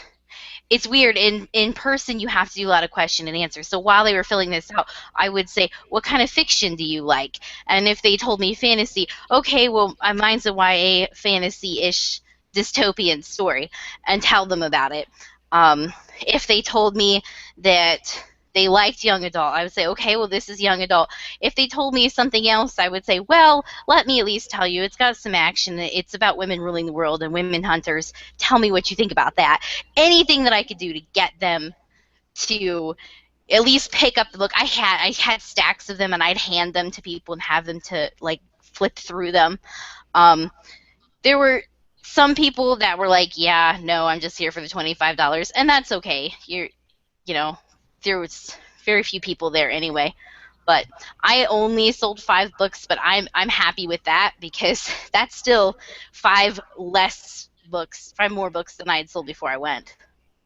it's weird, in person you have to do a lot of question and answer. So while they were filling this out, I would say, what kind of fiction do you like? And if they told me fantasy, okay, well, mine's a YA fantasy-ish dystopian story, and tell them about it. If they told me that they liked young adult, I would say, okay, well, this is young adult. If they told me something else, I would say, well, let me at least tell you, it's got some action. It's about women ruling the world and women hunters. Tell me what you think about that. Anything that I could do to get them to at least pick up the book. I had stacks of them, and I'd hand them to people and have them to, like, flip through them. There were some people that were like, yeah, no, I'm just here for the $25, and that's okay. There was very few people there anyway. But I only sold 5 books, but I'm happy with that, because that's still 5 more books than I had sold before I went.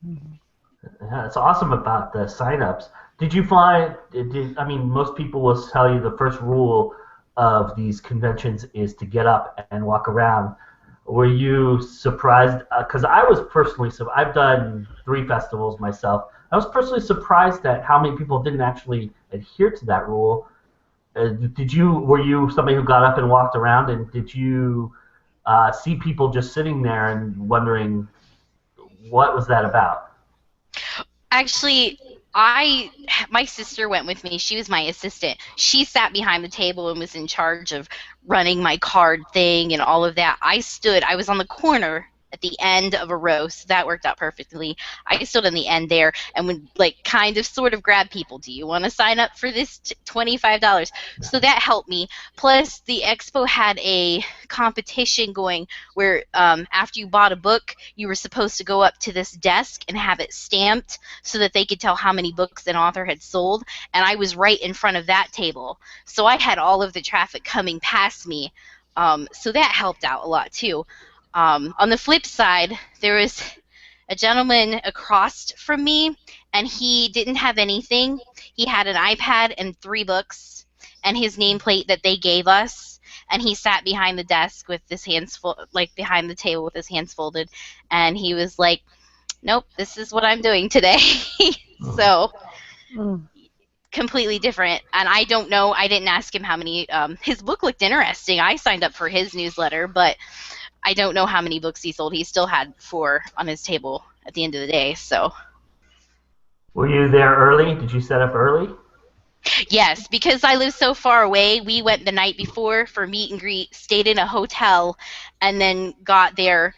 Yeah, it's awesome about the signups. Did you find? Most people will tell you the first rule of these conventions is to get up and walk around. Were you surprised? Because I was personally, I've done 3 festivals myself. I was personally surprised at how many people didn't actually adhere to that rule. Were you somebody who got up and walked around, and did you see people just sitting there and wondering what was that about? Actually, my sister went with me. She was my assistant. She sat behind the table and was in charge of running my card thing and all of that. I was on the corner at the end of a row, so that worked out perfectly. I stood on the end there and would, like, kind of sort of grab people. Do you want to sign up for this $25? So that helped me. Plus, the expo had a competition going where after you bought a book, you were supposed to go up to this desk and have it stamped so that they could tell how many books an author had sold. And I was right in front of that table. So I had all of the traffic coming past me. So that helped out a lot, too. On the flip side, there was a gentleman across from me, and he didn't have anything. He had an iPad and 3 books and his nameplate that they gave us, and he sat behind the desk with his hands behind the table with his hands folded, and he was like, nope, this is what I'm doing today. So completely different. And I don't know, I didn't ask him how many, his book looked interesting. I signed up for his newsletter, but I don't know how many books he sold. He still had 4 on his table at the end of the day. So, were you there early? Did you set up early? Yes, because I live so far away. We went the night before for meet and greet, stayed in a hotel, and then got there.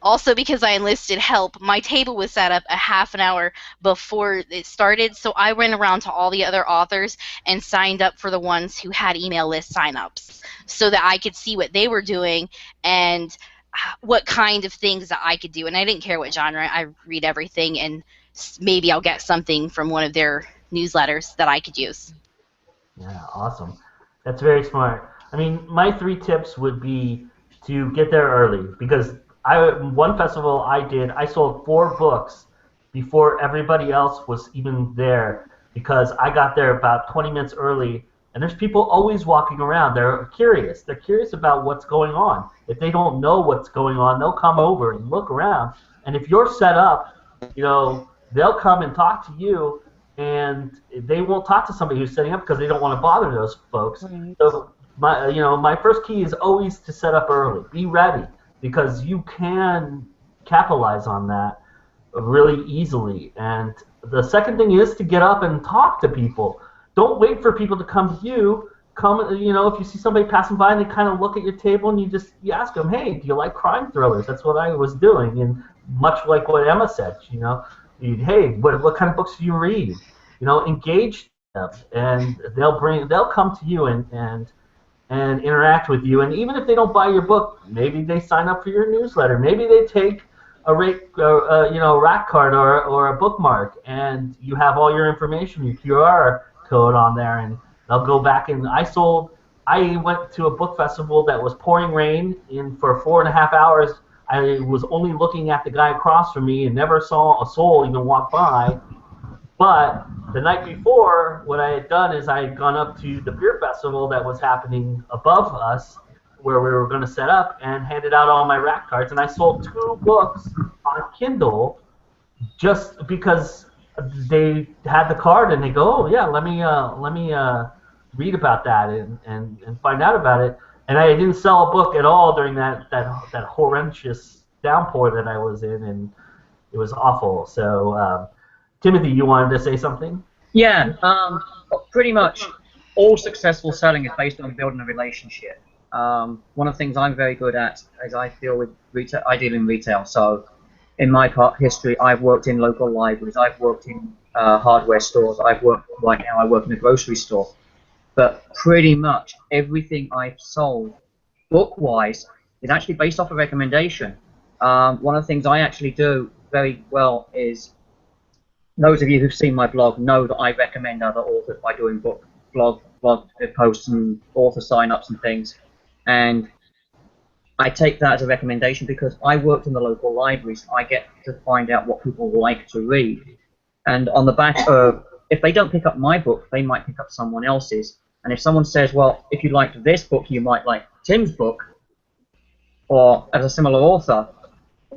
Also, because I enlisted help, my table was set up a half an hour before it started, so I went around to all the other authors and signed up for the ones who had email list signups so that I could see what they were doing and what kind of things that I could do. And I didn't care what genre. I read everything, and maybe I'll get something from one of their newsletters that I could use. Yeah, awesome. That's very smart. I mean, my 3 tips would be to get there early, because one festival I sold 4 books before everybody else was even there, because I got there about 20 minutes early, and there's people always walking around. They're curious. They're curious about what's going on. If they don't know what's going on, they'll come over and look around. And if you're set up, they'll come and talk to you, and they won't talk to somebody who's setting up because they don't want to bother those folks. Right. So my first key is always to set up early. Be ready, because you can capitalize on that really easily. And the second thing is to get up and talk to people. Don't wait for people to come to you. If you see somebody passing by and they kind of look at your table, and you ask them, hey, do you like crime thrillers? That's what I was doing. And much like what Emma said, hey, what kind of books do you read? Engage them, and they'll come to you and interact with you. And even if they don't buy your book, maybe they sign up for your newsletter. Maybe they take a rack card or a bookmark, and you have all your information, your QR code on there, and they'll go back. And I went to a book festival that was pouring rain for 4.5 hours. I was only looking at the guy across from me and never saw a soul even walk by. But the night before, what I had done is I had gone up to the beer festival that was happening above us, where we were going to set up, and handed out all my rack cards. And I sold 2 books on Kindle just because they had the card, and they go, oh yeah, let me read about that and find out about it. And I didn't sell a book at all during that horrendous downpour that I was in, and it was awful. So, Timothy, you wanted to say something? Yeah, pretty much all successful selling is based on building a relationship. One of the things I'm very good at is I deal in retail. So in my history, I've worked in local libraries, I've worked in hardware stores, right now I work in a grocery store. But pretty much everything I've sold, book-wise, is actually based off a recommendation. One of the things I actually do very well is, those of you who've seen my blog know that I recommend other authors by doing blog posts and author sign-ups and things. And I take that as a recommendation because I worked in the local libraries. I get to find out what people like to read. And on the back of, if they don't pick up my book, they might pick up someone else's. And if someone says, well, if you liked this book, you might like Tim's book, or as a similar author,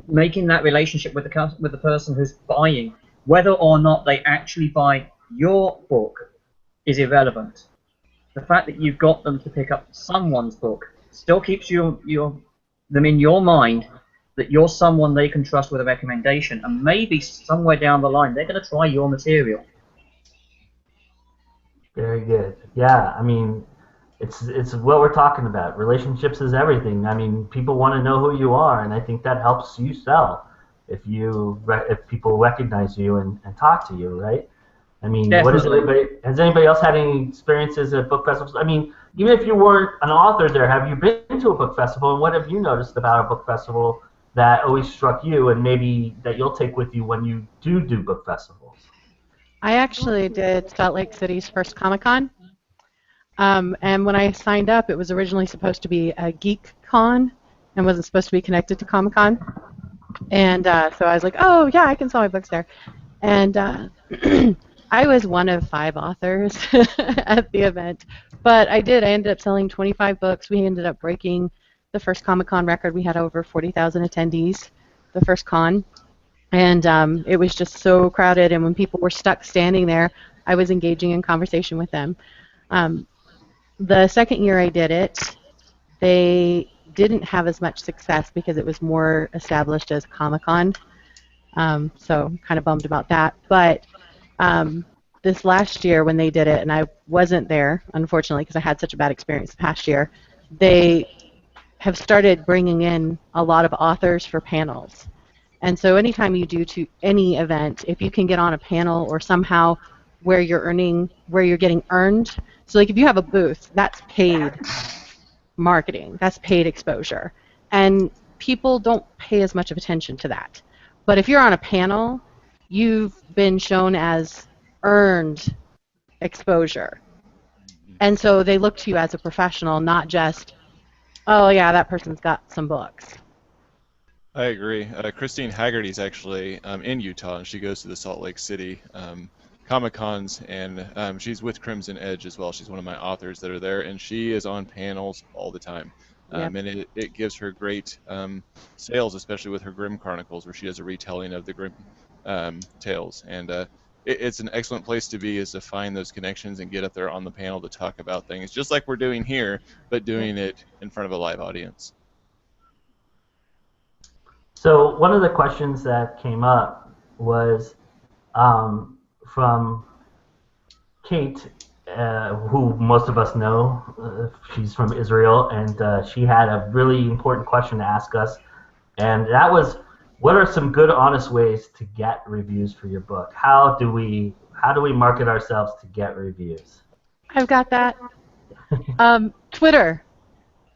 making that relationship with the person who's buying, whether or not they actually buy your book, is irrelevant. The fact that you've got them to pick up someone's book still keeps them in your mind that you're someone they can trust with a recommendation, and maybe somewhere down the line they're going to try your material. Very good. Yeah, I mean, it's what we're talking about. Relationships is everything. I mean, people want to know who you are, and I think that helps you sell if people recognize you and talk to you, right? I mean, has anybody else had any experiences at book festivals? I mean, even if you weren't an author there, have you been to a book festival, and what have you noticed about a book festival that always struck you, and maybe that you'll take with you when you do book festivals? I actually did Salt Lake City's first Comic-Con, and when I signed up, it was originally supposed to be a geek con and wasn't supposed to be connected to Comic-Con. And so I was like, oh, yeah, I can sell my books there. And I was one of 5 authors at the event. But I ended up selling 25 books. We ended up breaking the first Comic-Con record. We had over 40,000 attendees the first con. And it was just so crowded. And when people were stuck standing there, I was engaging in conversation with them. The second year I did it, they didn't have as much success because it was more established as Comic-Con. So kind of bummed about that. But this last year when they did it, and I wasn't there, unfortunately, because I had such a bad experience the past year, they have started bringing in a lot of authors for panels. And so anytime you do to any event, if you can get on a panel or somehow where you're getting earned, so like if you have a booth, that's paid marketing, that's paid exposure. And people don't pay as much of attention to that. But if you're on a panel, you've been shown as earned exposure. And so they look to you as a professional, not just, oh yeah, that person's got some books. I agree. Christine Haggerty's actually in Utah, and she goes to the Salt Lake City Comic-Cons, and she's with Crimson Edge as well. She's one of my authors that are there, and she is on panels all the time. And it gives her great sales, especially with her Grimm Chronicles, where she does a retelling of the Grimm tales. And it's an excellent place to be, is to find those connections and get up there on the panel to talk about things, just like we're doing here, but doing it in front of a live audience. So one of the questions that came up was from Kate, who most of us know. She's from Israel, and she had a really important question to ask us, and that was, what are some good, honest ways to get reviews for your book? How do we market ourselves to get reviews? I've got that. Twitter.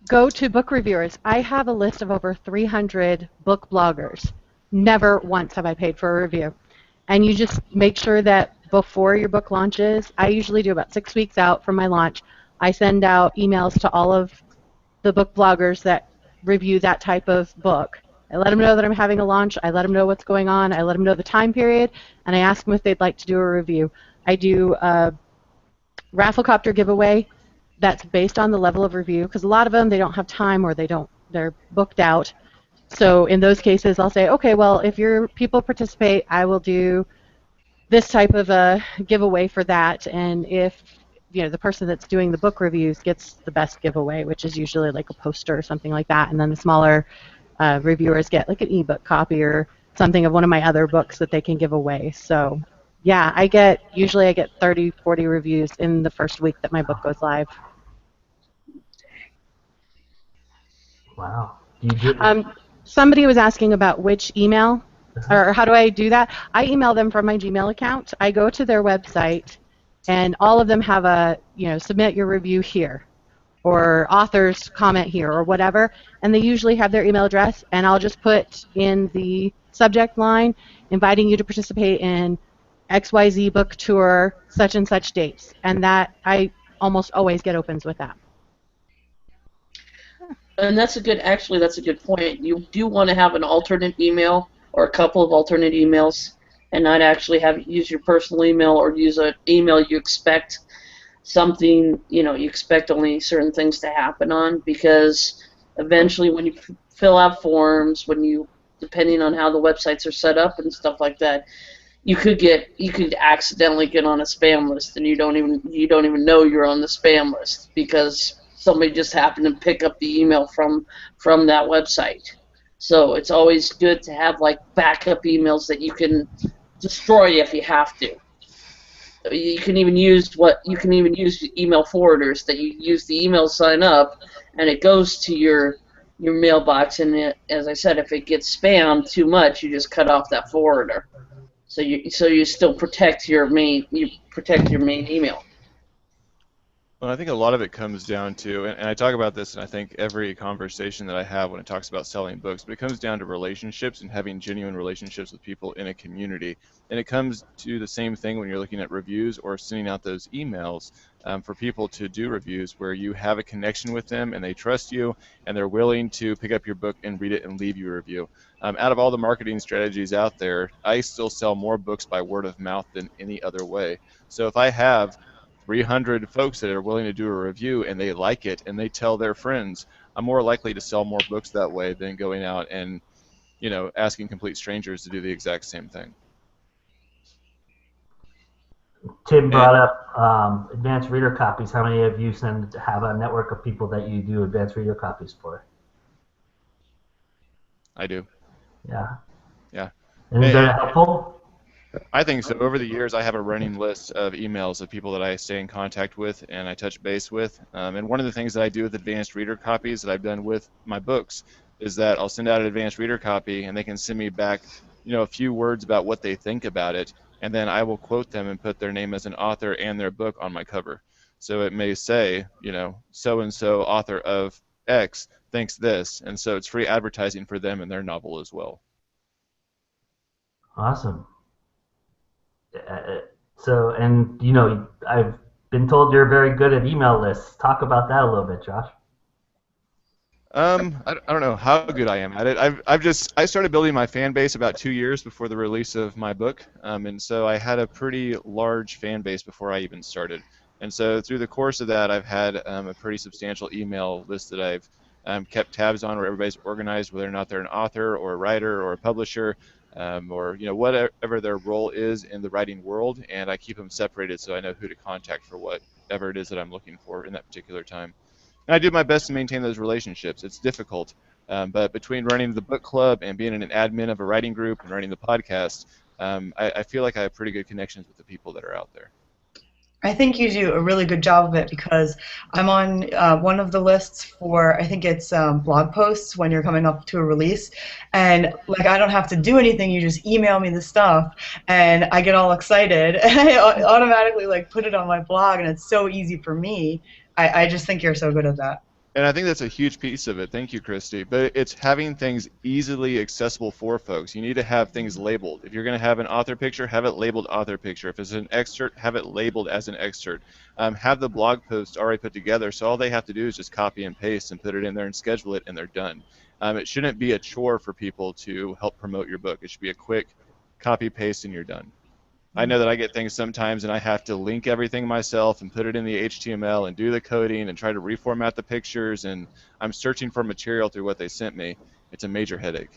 Go to book reviewers. I have a list of over 300 book bloggers. Never once have I paid for a review. And you just make sure that before your book launches, I usually do about 6 weeks out from my launch, I send out emails to all of the book bloggers that review that type of book. I let them know that I'm having a launch. I let them know what's going on. I let them know the time period, and I ask them if they'd like to do a review. I do a Rafflecopter giveaway that's based on the level of review, because a lot of them, they don't have time or they're booked out. So in those cases, I'll say, okay, well, if your people participate, I will do this type of a giveaway for that. And if the person that's doing the book reviews gets the best giveaway, which is usually like a poster or something like that, and then the smaller reviewers get like an ebook copy or something of one of my other books that they can give away. So yeah, usually I get 30, 40 reviews in the first week that my book goes live. Wow. Do you do Somebody was asking about which email, or how do I do that? I email them from my Gmail account. I go to their website, and all of them have a, submit your review here, or authors comment here, or whatever, and they usually have their email address, and I'll just put in the subject line, inviting you to participate in XYZ book tour, such and such dates, and that I almost always get opens with that. And that's a good point. You do want to have an alternate email or a couple of alternate emails, and not actually use your personal email or use an email you expect something, you expect only certain things to happen on, because eventually when you fill out forms, depending on how the websites are set up and stuff like that, you could accidentally get on a spam list, and you don't even know you're on the spam list because somebody just happened to pick up the email from that website. So it's always good to have like backup emails that you can destroy if you have to. You can even use email forwarders that you use the email sign up, and it goes to your mailbox. And as I said, if it gets spammed too much, you just cut off that forwarder. So you still protect your main email. Well, I think a lot of it comes down to, and I talk about this in I think every conversation that I have when it talks about selling books, but it comes down to relationships and having genuine relationships with people in a community. And it comes to the same thing when you're looking at reviews or sending out those emails for people to do reviews, where you have a connection with them and they trust you and they're willing to pick up your book and read it and leave you a review. Out of all the marketing strategies out there, I still sell more books by word of mouth than any other way. So if I have 300 folks that are willing to do a review and they like it and they tell their friends, I'm more likely to sell more books that way than going out and asking complete strangers to do the exact same thing. Tim brought up advanced reader copies. How many of you have a network of people that you do advanced reader copies for? I do. Yeah. Yeah. And is that helpful? I think so. Over the years, I have a running list of emails of people that I stay in contact with and I touch base with. And one of the things that I do with advanced reader copies that I've done with my books is that I'll send out an advanced reader copy and they can send me back, a few words about what they think about it, and then I will quote them and put their name as an author and their book on my cover. So it may say, so-and-so author of X thinks this, and so it's free advertising for them and their novel as well. Awesome. So, and I've been told you're very good at email lists. Talk about that a little bit, Josh. I don't know how good I am at it. I started building my fan base about 2 years before the release of my book, and so I had a pretty large fan base before I even started. And so through the course of that, I've had a pretty substantial email list that I've kept tabs on, where everybody's organized, whether or not they're an author or a writer or a publisher, or whatever their role is in the writing world, and I keep them separated so I know who to contact for whatever it is that I'm looking for in that particular time. And I do my best to maintain those relationships. It's difficult, but between running the book club and being an admin of a writing group and running the podcast, I feel like I have pretty good connections with the people that are out there. I think you do a really good job of it, because I'm on one of the lists for, I think it's blog posts when you're coming up to a release, and like I don't have to do anything, you just email me the stuff and I get all excited and I automatically like put it on my blog, and it's so easy for me. I just think you're so good at that. And I think that's a huge piece of it. Thank you, Christy. But it's having things easily accessible for folks. You need to have things labeled. If you're going to have an author picture, have it labeled author picture. If it's an excerpt, have it labeled as an excerpt. Have the blog post already put together, so all they have to do is just copy and paste and put it in there and schedule it, and they're done. It shouldn't be a chore for people to help promote your book. It should be a quick copy, paste, and you're done. I know that I get things sometimes and I have to link everything myself and put it in the HTML and do the coding and try to reformat the pictures, and I'm searching for material through what they sent me. It's a major headache.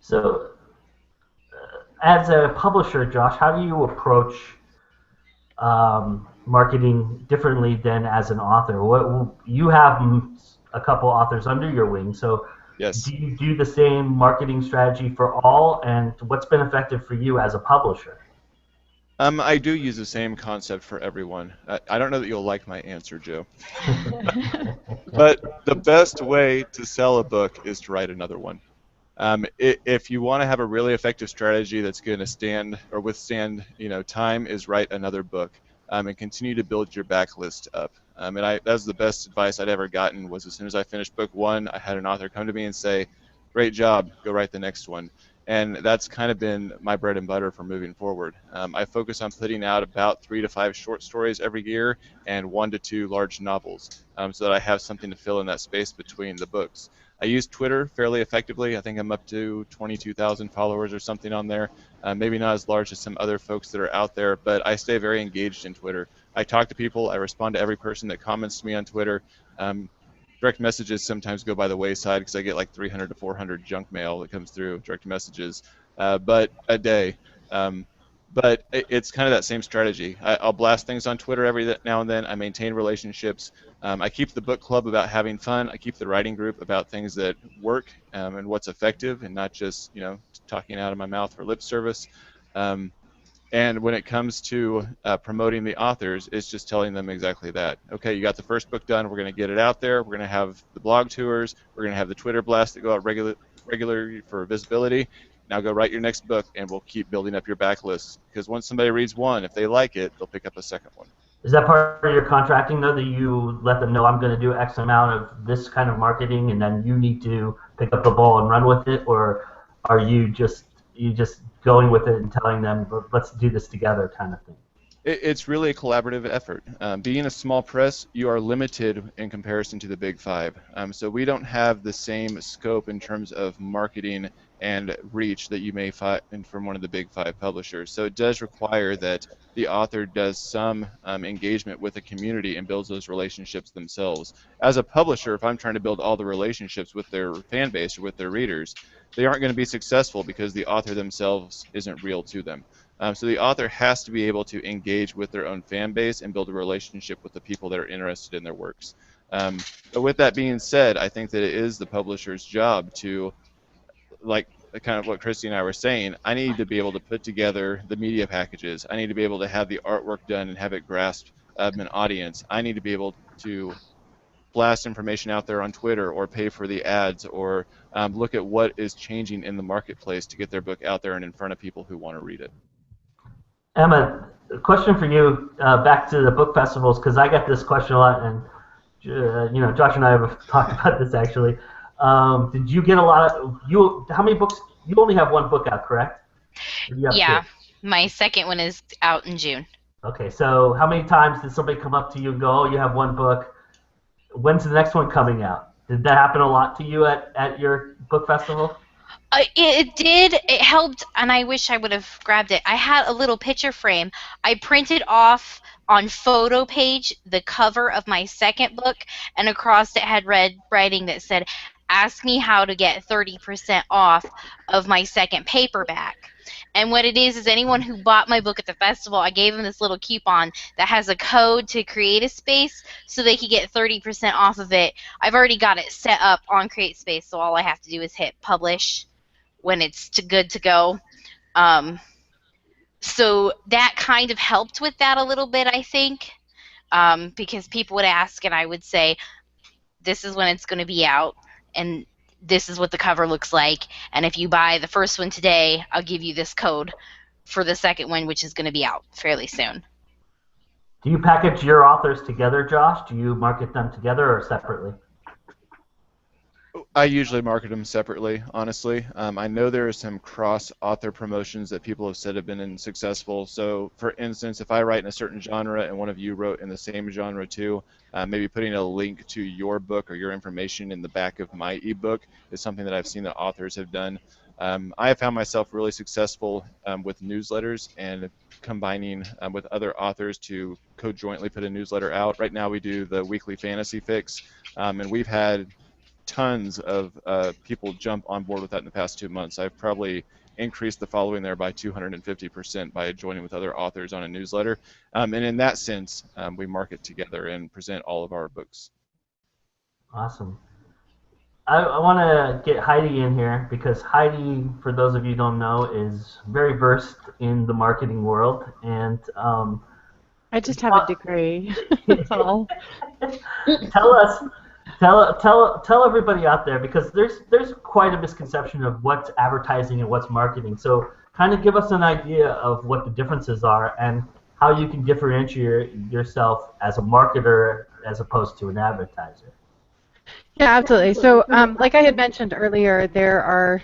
So, as a publisher, Josh, how do you approach marketing differently than as an author? You have a couple authors under your wing, so yes. Do you do the same marketing strategy for all, and what's been effective for you as a publisher? I do use the same concept for everyone. I don't know that you'll like my answer, Joe. But the best way to sell a book is to write another one. If you want to have a really effective strategy that's going to stand or withstand, time, is write another book and continue to build your backlist up. And that was the best advice I'd ever gotten. Was as soon as I finished book one, I had an author come to me and say, "Great job, go write the next one." And that's kind of been my bread and butter for moving forward. I focus on putting out about 3 to 5 short stories every year and 1 to 2 large novels, so that I have something to fill in that space between the books. I use Twitter fairly effectively. I think I'm up to 22,000 followers or something on there. Maybe not as large as some other folks that are out there, but I stay very engaged in Twitter. I talk to people. I respond to every person that comments to me on Twitter. Direct messages sometimes go by the wayside because I get like 300 to 400 junk mail that comes through direct messages, but a day. But it's kind of that same strategy. I'll blast things on Twitter every now and then. I maintain relationships. I keep the book club about having fun. I keep the writing group about things that work and what's effective, and not just talking out of my mouth for lip service. And when it comes to promoting the authors, it's just telling them exactly that. Okay, you got the first book done. We're going to get it out there. We're going to have the blog tours. We're going to have the Twitter blasts that go out regularly for visibility. Now go write your next book, and we'll keep building up your backlist. Because once somebody reads one, if they like it, they'll pick up a second one. Is that part of your contracting, though, that you let them know, I'm going to do X amount of this kind of marketing, and then you need to pick up the ball and run with it? Or are you just going with it and telling them, let's do this together kind of thing? It's really a collaborative effort. Being a small press, you are limited in comparison to the Big Five. So we don't have the same scope in terms of marketing and reach that you may find from one of the Big Five publishers. So it does require that the author does some engagement with the community and builds those relationships themselves. As a publisher, if I'm trying to build all the relationships with their fan base or with their readers, they aren't going to be successful because the author themselves isn't real to them. So the author has to be able to engage with their own fan base and build a relationship with the people that are interested in their works. But with that being said, I think that it is the publisher's job to, like kind of what Christy and I were saying, I need to be able to put together the media packages. I need to be able to have the artwork done and have it grasp an audience. I need to be able to blast information out there on Twitter or pay for the ads or look at what is changing in the marketplace to get their book out there and in front of people who want to read it. Emma, a question for you, back to the book festivals, because I get this question a lot, and Josh and I have talked about this actually. Did you get a lot of how many books? You only have one book out, correct? Yeah, my second one is out in June. Okay, so how many times did somebody come up to you and go, "Oh, you have one book. When's the next one coming out?" Did that happen a lot to you at your book festival? It did. It helped, and I wish I would have grabbed it. I had a little picture frame. I printed off on photo page the cover of my second book, and across it had red writing that said, "Ask me how to get 30% off of my second paperback." And what it is anyone who bought my book at the festival, I gave them this little coupon that has a code to create a space so they could get 30% off of it. I've already got it set up on CreateSpace, so all I have to do is hit publish when it's good to go. So that kind of helped with that a little bit, I think, because people would ask and I would say, this is when it's going to be out, and this is what the cover looks like, and if you buy the first one today, I'll give you this code for the second one, which is going to be out fairly soon. Do you package your authors together, Josh? Do you market them together or separately? I usually market them separately, honestly. I know there are some cross-author promotions that people have said have been successful. So, for instance, if I write in a certain genre and one of you wrote in the same genre too, maybe putting a link to your book or your information in the back of my ebook is something that I've seen that authors have done. I have found myself really successful with newsletters and combining with other authors to co-jointly put a newsletter out. Right now we do the weekly fantasy fix, and we've had tons of people jump on board with that in the past 2 months. I've probably increased the following there by 250% by joining with other authors on a newsletter. And in that sense, we market together and present all of our books. Awesome. I want to get Heidi in here because Heidi, for those of you who don't know, is very versed in the marketing world. And I just have a degree. That's all. Tell everybody out there, because there's quite a misconception of what's advertising and what's marketing. So kind of give us an idea of what the differences are and how you can differentiate yourself as a marketer as opposed to an advertiser. Yeah, absolutely. So like I had mentioned earlier, there are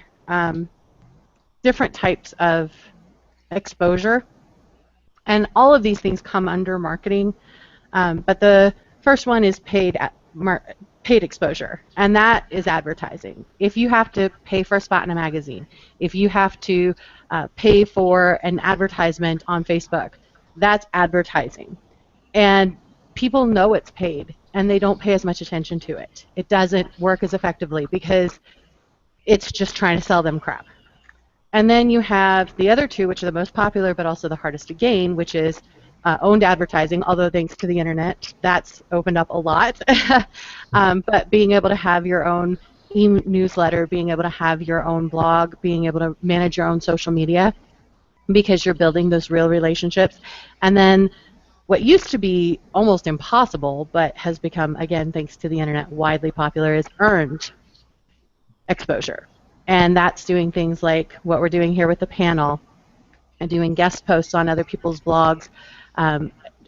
different types of exposure, and all of these things come under marketing. But the first one is paid exposure, and that is advertising. If you have to pay for a spot in a magazine, if you have to pay for an advertisement on Facebook, that's advertising. And people know it's paid, and they don't pay as much attention to it. It doesn't work as effectively because it's just trying to sell them crap. And then you have the other two, which are the most popular but also the hardest to gain, which is owned advertising, although thanks to the internet, that's opened up a lot. But being able to have your own e-newsletter, being able to have your own blog, being able to manage your own social media, because you're building those real relationships. And then what used to be almost impossible, but has become, again, thanks to the internet, widely popular, is earned exposure. And that's doing things like what we're doing here with the panel, and doing guest posts on other people's blogs,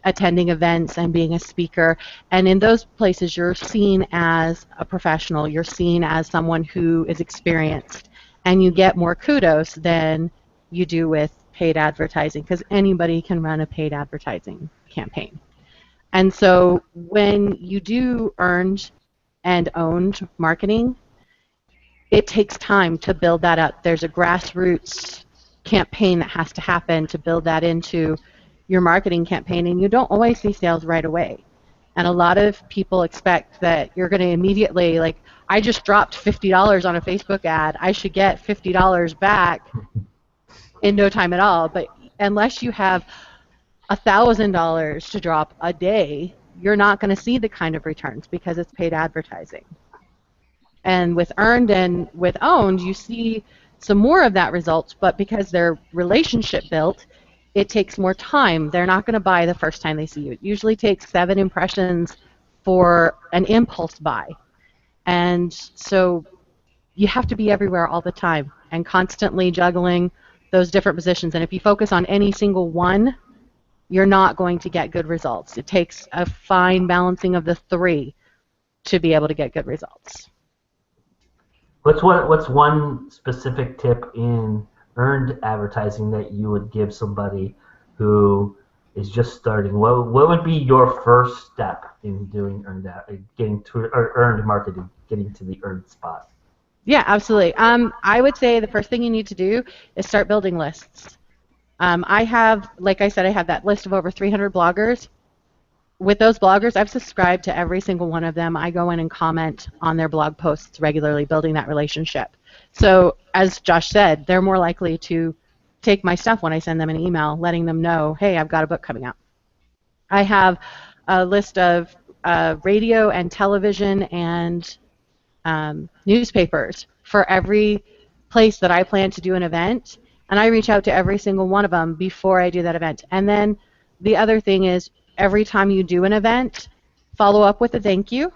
attending events and being a speaker. And in those places, you're seen as a professional. You're seen as someone who is experienced. And you get more kudos than you do with paid advertising, because anybody can run a paid advertising campaign. And so when you do earned and owned marketing, it takes time to build that up. There's a grassroots campaign that has to happen to build that into your marketing campaign, and you don't always see sales right away. And a lot of people expect that you're going to immediately, like, I just dropped $50 on a Facebook ad, I should get $50 back in no time at all. But unless you have $1,000 to drop a day, you're not going to see the kind of returns because it's paid advertising. And with earned and with owned, you see some more of that results, but because they're relationship built, it takes more time. They're not going to buy the first time they see you. It usually takes 7 impressions for an impulse buy. And so you have to be everywhere all the time and constantly juggling those different positions. And if you focus on any single one, you're not going to get good results. It takes a fine balancing of the 3 to be able to get good results. What's one specific tip in earned advertising that you would give somebody who is just starting? What would be your first step in doing earned marketing, getting to the earned spot? Yeah, absolutely. I would say the first thing you need to do is start building lists. I have, like I said, I have that list of over 300 bloggers. With those bloggers, I've subscribed to every single one of them. I go in and comment on their blog posts regularly, building that relationship. So, as Josh said, they're more likely to take my stuff when I send them an email, letting them know, hey, I've got a book coming out. I have a list of radio and television and newspapers for every place that I plan to do an event, and I reach out to every single one of them before I do that event. And then the other thing is, every time you do an event, follow up with a thank you,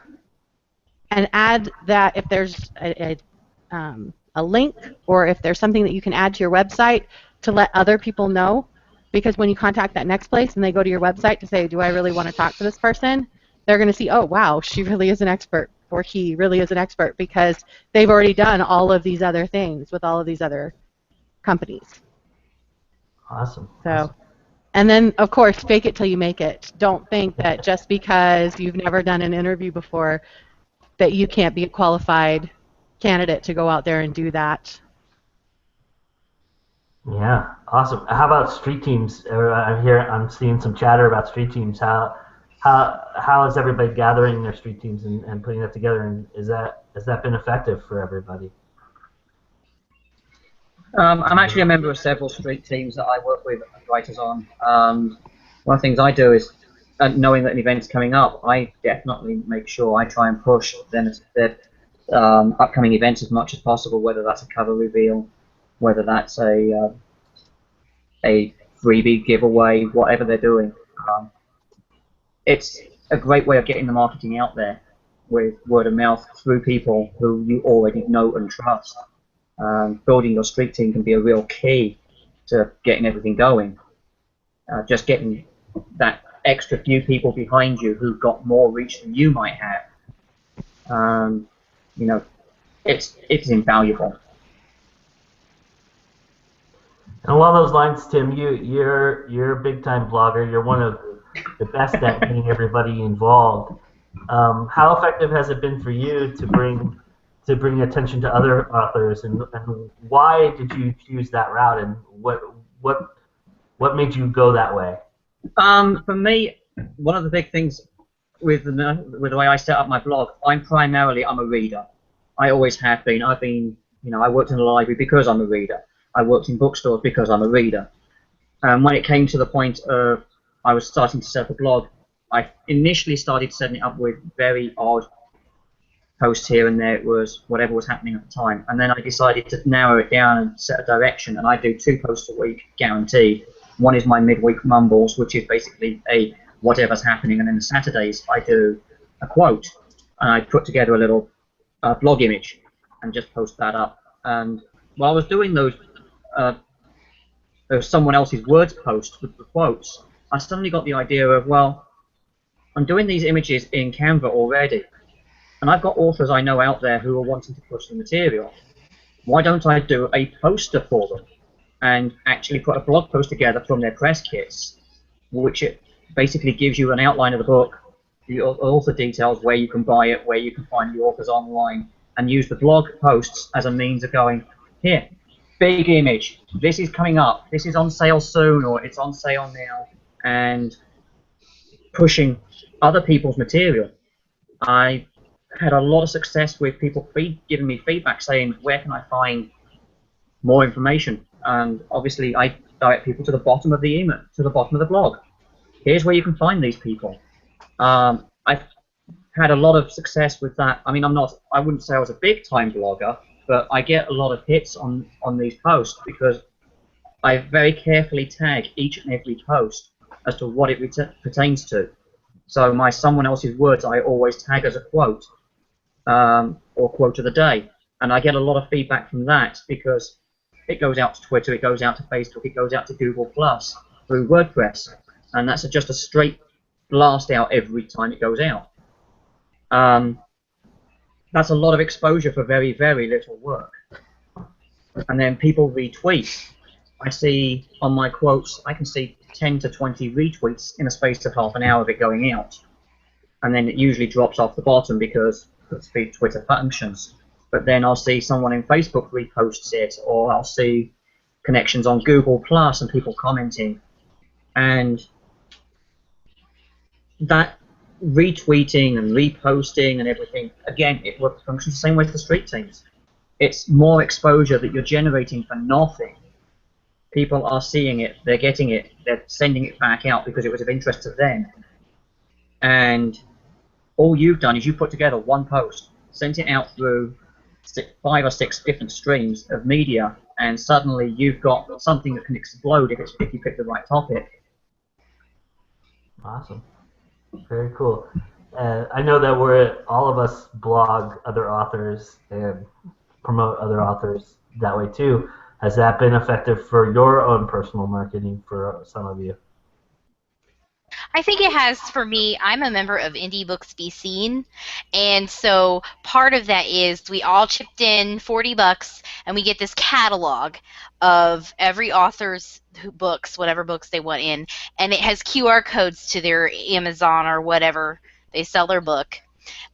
and add that if there's a link or if there's something that you can add to your website to let other people know Because when you contact that next place and they go to your website to say, do I really want to talk to this person, they're going to see, oh, wow, she really is an expert, or he really is an expert, because they've already done all of these other things with all of these other companies. Awesome. So, Awesome. and then, of course, fake it till you make it. Don't think that just because you've never done an interview before that you can't be a qualified candidate to go out there and do that. Yeah, awesome. How about street teams? I'm seeing some chatter about street teams. How is everybody gathering their street teams and putting that together? And has that been effective for everybody? I'm actually a member of several street teams that I work with writers on. One of the things I do is, knowing that an event is coming up, I definitely make sure I try and push their upcoming events as much as possible, whether that's a cover reveal, whether that's a freebie giveaway, whatever they're doing. It's a great way of getting the marketing out there with word of mouth through people who you already know and trust. Building your street team can be a real key to getting everything going. Just getting that extra few people behind you who've got more reach than you might have. You know, it's invaluable. And along those lines, Tim, you're a big time blogger. You're one of the best at getting everybody involved. How effective has it been for you to bring attention to other authors, and why did you choose that route, and what made you go that way? For me, one of the big things with the way I set up my blog, I'm a reader. I always have been. I worked in a library because I'm a reader. I worked in bookstores because I'm a reader. When it came to the point of I was starting to set up a blog, I initially started setting it up with very odd posts here and there. It was whatever was happening at the time. And then I decided to narrow it down and set a direction, and I do 2 posts a week, guaranteed. One is my midweek mumbles, which is basically a whatever's happening, and then the Saturdays I do a quote, and I put together a little blog image and just post that up. And while I was doing those someone else's words posts with the quotes, I suddenly got the idea of, well, I'm doing these images in Canva already, and I've got authors I know out there who are wanting to push the material. Why don't I do a poster for them and actually put a blog post together from their press kits, which it basically gives you an outline of the book, the author details, where you can buy it, where you can find the authors online, and use the blog posts as a means of going, here, big image, this is coming up, this is on sale soon, or it's on sale now, and pushing other people's material. I had a lot of success with people giving me feedback saying, where can I find more information? And obviously I direct people to the bottom of the email, to the bottom of the blog. Here's where you can find these people. I've had a lot of success with that. I mean, I wouldn't say I was a big time blogger, but I get a lot of hits on these posts because I very carefully tag each and every post as to what it pertains to. So my someone else's words I always tag as a quote, or quote of the day, and I get a lot of feedback from that because it goes out to Twitter, it goes out to Facebook, it goes out to Google Plus through WordPress, and that's just a straight blast out every time it goes out. That's a lot of exposure for very, very little work. And then people retweet. I see on my quotes, I can see 10 to 20 retweets in a space of half an hour of it going out. And then it usually drops off the bottom because of Twitter functions. But then I'll see someone in Facebook reposts it, or I'll see connections on Google Plus and people commenting. And that retweeting and reposting and everything, again, it functions the same way as the street teams. It's more exposure that you're generating for nothing. People are seeing it, they're getting it, they're sending it back out because it was of interest to them. And all you've done is you put together one post, sent it out through 5 or 6 different streams of media, and suddenly you've got something that can explode if you pick the right topic. Awesome. Very cool. I know that all of us blog other authors and promote other authors that way too. Has that been effective for your own personal marketing for some of you? I think it has for me. I'm a member of Indie Books Be Seen, and so part of that is we all chipped in $40, and we get this catalog of every author's books, whatever books they want in, and it has QR codes to their Amazon or whatever they sell their book.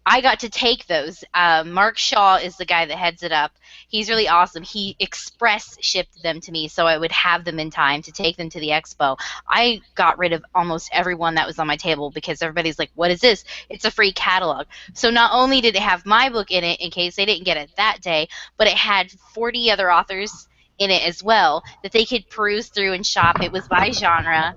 I got to take those. Mark Shaw is the guy that heads it up. He's really awesome. He express shipped them to me so I would have them in time to take them to the expo. I got rid of almost everyone that was on my table because everybody's like, what is this? It's a free catalog. So not only did it have my book in it in case they didn't get it that day, but it had 40 other authors in it as well that they could peruse through and shop. It was by genre.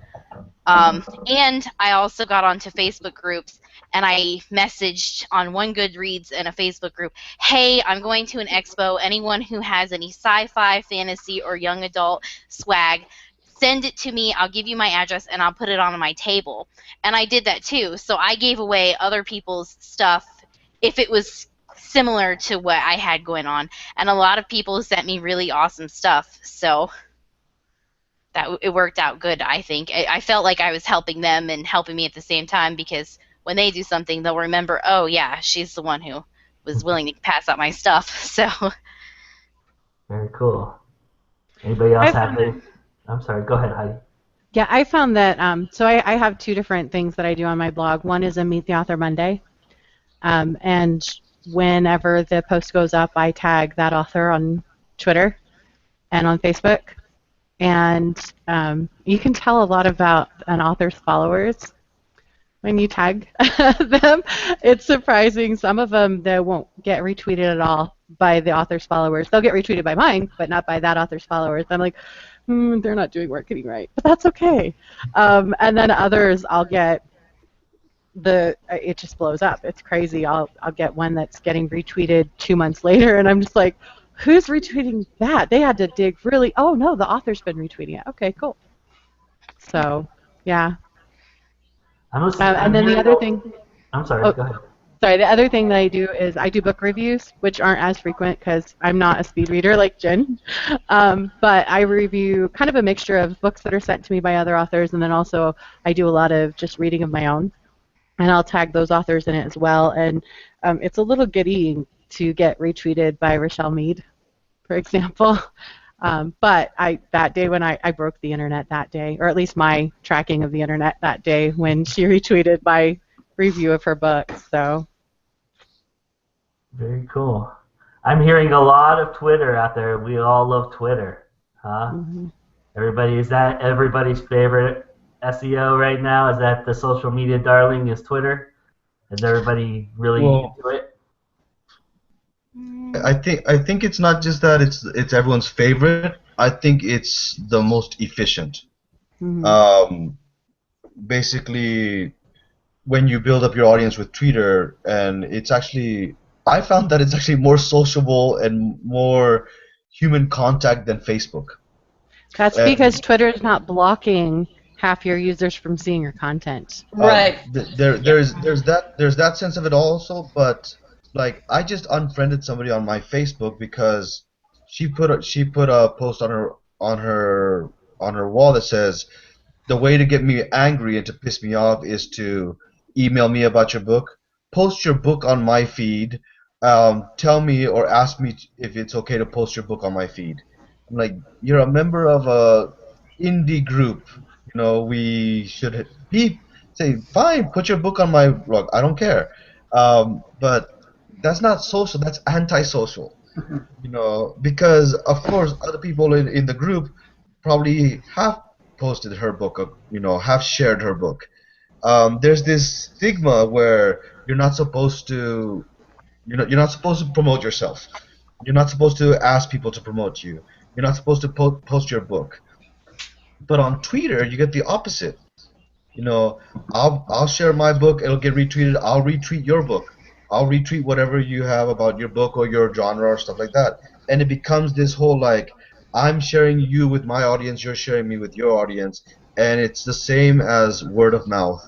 And I also got onto Facebook groups, and I messaged on one Goodreads and a Facebook group, hey, I'm going to an expo. Anyone who has any sci-fi, fantasy, or young adult swag, send it to me. I'll give you my address, and I'll put it on my table. And I did that too. So I gave away other people's stuff if it was similar to what I had going on. And a lot of people sent me really awesome stuff. So that it worked out good, I think. I felt like I was helping them and helping me at the same time because when they do something, they'll remember, oh, yeah, she's the one who was willing to pass out my stuff. So. Very cool. Anybody else have any? I'm sorry, go ahead, Heidi. Yeah, I found that, so I have two different things that I do on my blog. One is a Meet the Author Monday, and whenever the post goes up, I tag that author on Twitter and on Facebook. And you can tell a lot about an author's followers when you tag them. It's surprising. Some of them, they won't get retweeted at all by the author's followers. They'll get retweeted by mine, but not by that author's followers. I'm like, they're not doing marketing right. But that's okay. And then others, I'll get it just blows up. It's crazy. I'll get one that's getting retweeted 2 months later, and I'm just like, who's retweeting that? They had to dig really. Oh no, the author's been retweeting it. Okay, cool. So, yeah. And then the other thing. I'm sorry. Go ahead. Sorry. The other thing that I do is I do book reviews, which aren't as frequent because I'm not a speed reader like Jen. But I review kind of a mixture of books that are sent to me by other authors, and then also I do a lot of just reading of my own, and I'll tag those authors in it as well. And it's a little giddy to get retweeted by Rochelle Mead, for example. But that day when I broke the internet that day, or at least my tracking of the internet that day when she retweeted my review of her book. So. Very cool. I'm hearing a lot of Twitter out there. We all love Twitter, huh? Mm-hmm. Is that everybody's favorite SEO right now? Is that the social media darling? Is Twitter? Is everybody really into it? I think it's not just that it's everyone's favorite. I think it's the most efficient. Mm-hmm. Basically, when you build up your audience with Twitter, and I found that it's actually more sociable and more human contact than Facebook. That's because Twitter is not blocking half your users from seeing your content. Right. There's that sense of it also, but. Like, I just unfriended somebody on my Facebook because she put a post on her wall that says, the way to get me angry and to piss me off is to email me about your book, post your book on my feed, tell me or ask me if it's okay to post your book on my feed. I'm like, you're a member of a indie group, we should say, fine, put your book on my blog, I don't care, but that's not social, that's antisocial, because of course other people in the group probably have posted her book, have shared her book. There's this stigma where you're not supposed to promote yourself. You're not supposed to ask people to promote you. You're not supposed to post your book. But on Twitter, you get the opposite. I'll share my book, it'll get retweeted, I'll retweet your book. I'll retweet whatever you have about your book or your genre or stuff like that. And it becomes this whole, like, I'm sharing you with my audience, you're sharing me with your audience, and it's the same as word of mouth.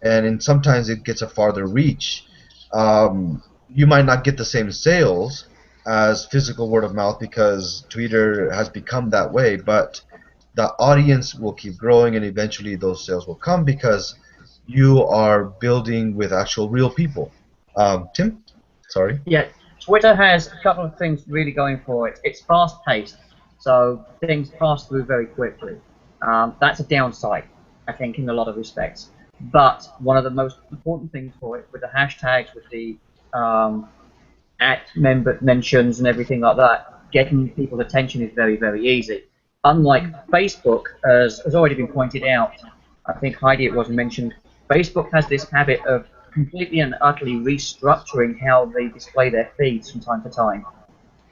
And sometimes it gets a farther reach. You might not get the same sales, as physical word of mouth because Twitter has become that way, but the audience will keep growing and eventually those sales will come because you are building with actual real people. Tim? Sorry. Yeah, Twitter has a couple of things really going for it. It's fast-paced, so things pass through very quickly. That's a downside, I think, in a lot of respects. But one of the most important things for it, with the hashtags, with the member mentions and everything like that, getting people's attention is very, very easy. Unlike Facebook, as has already been pointed out, I think Heidi, it was mentioned, Facebook has this habit of completely and utterly restructuring how they display their feeds from time to time.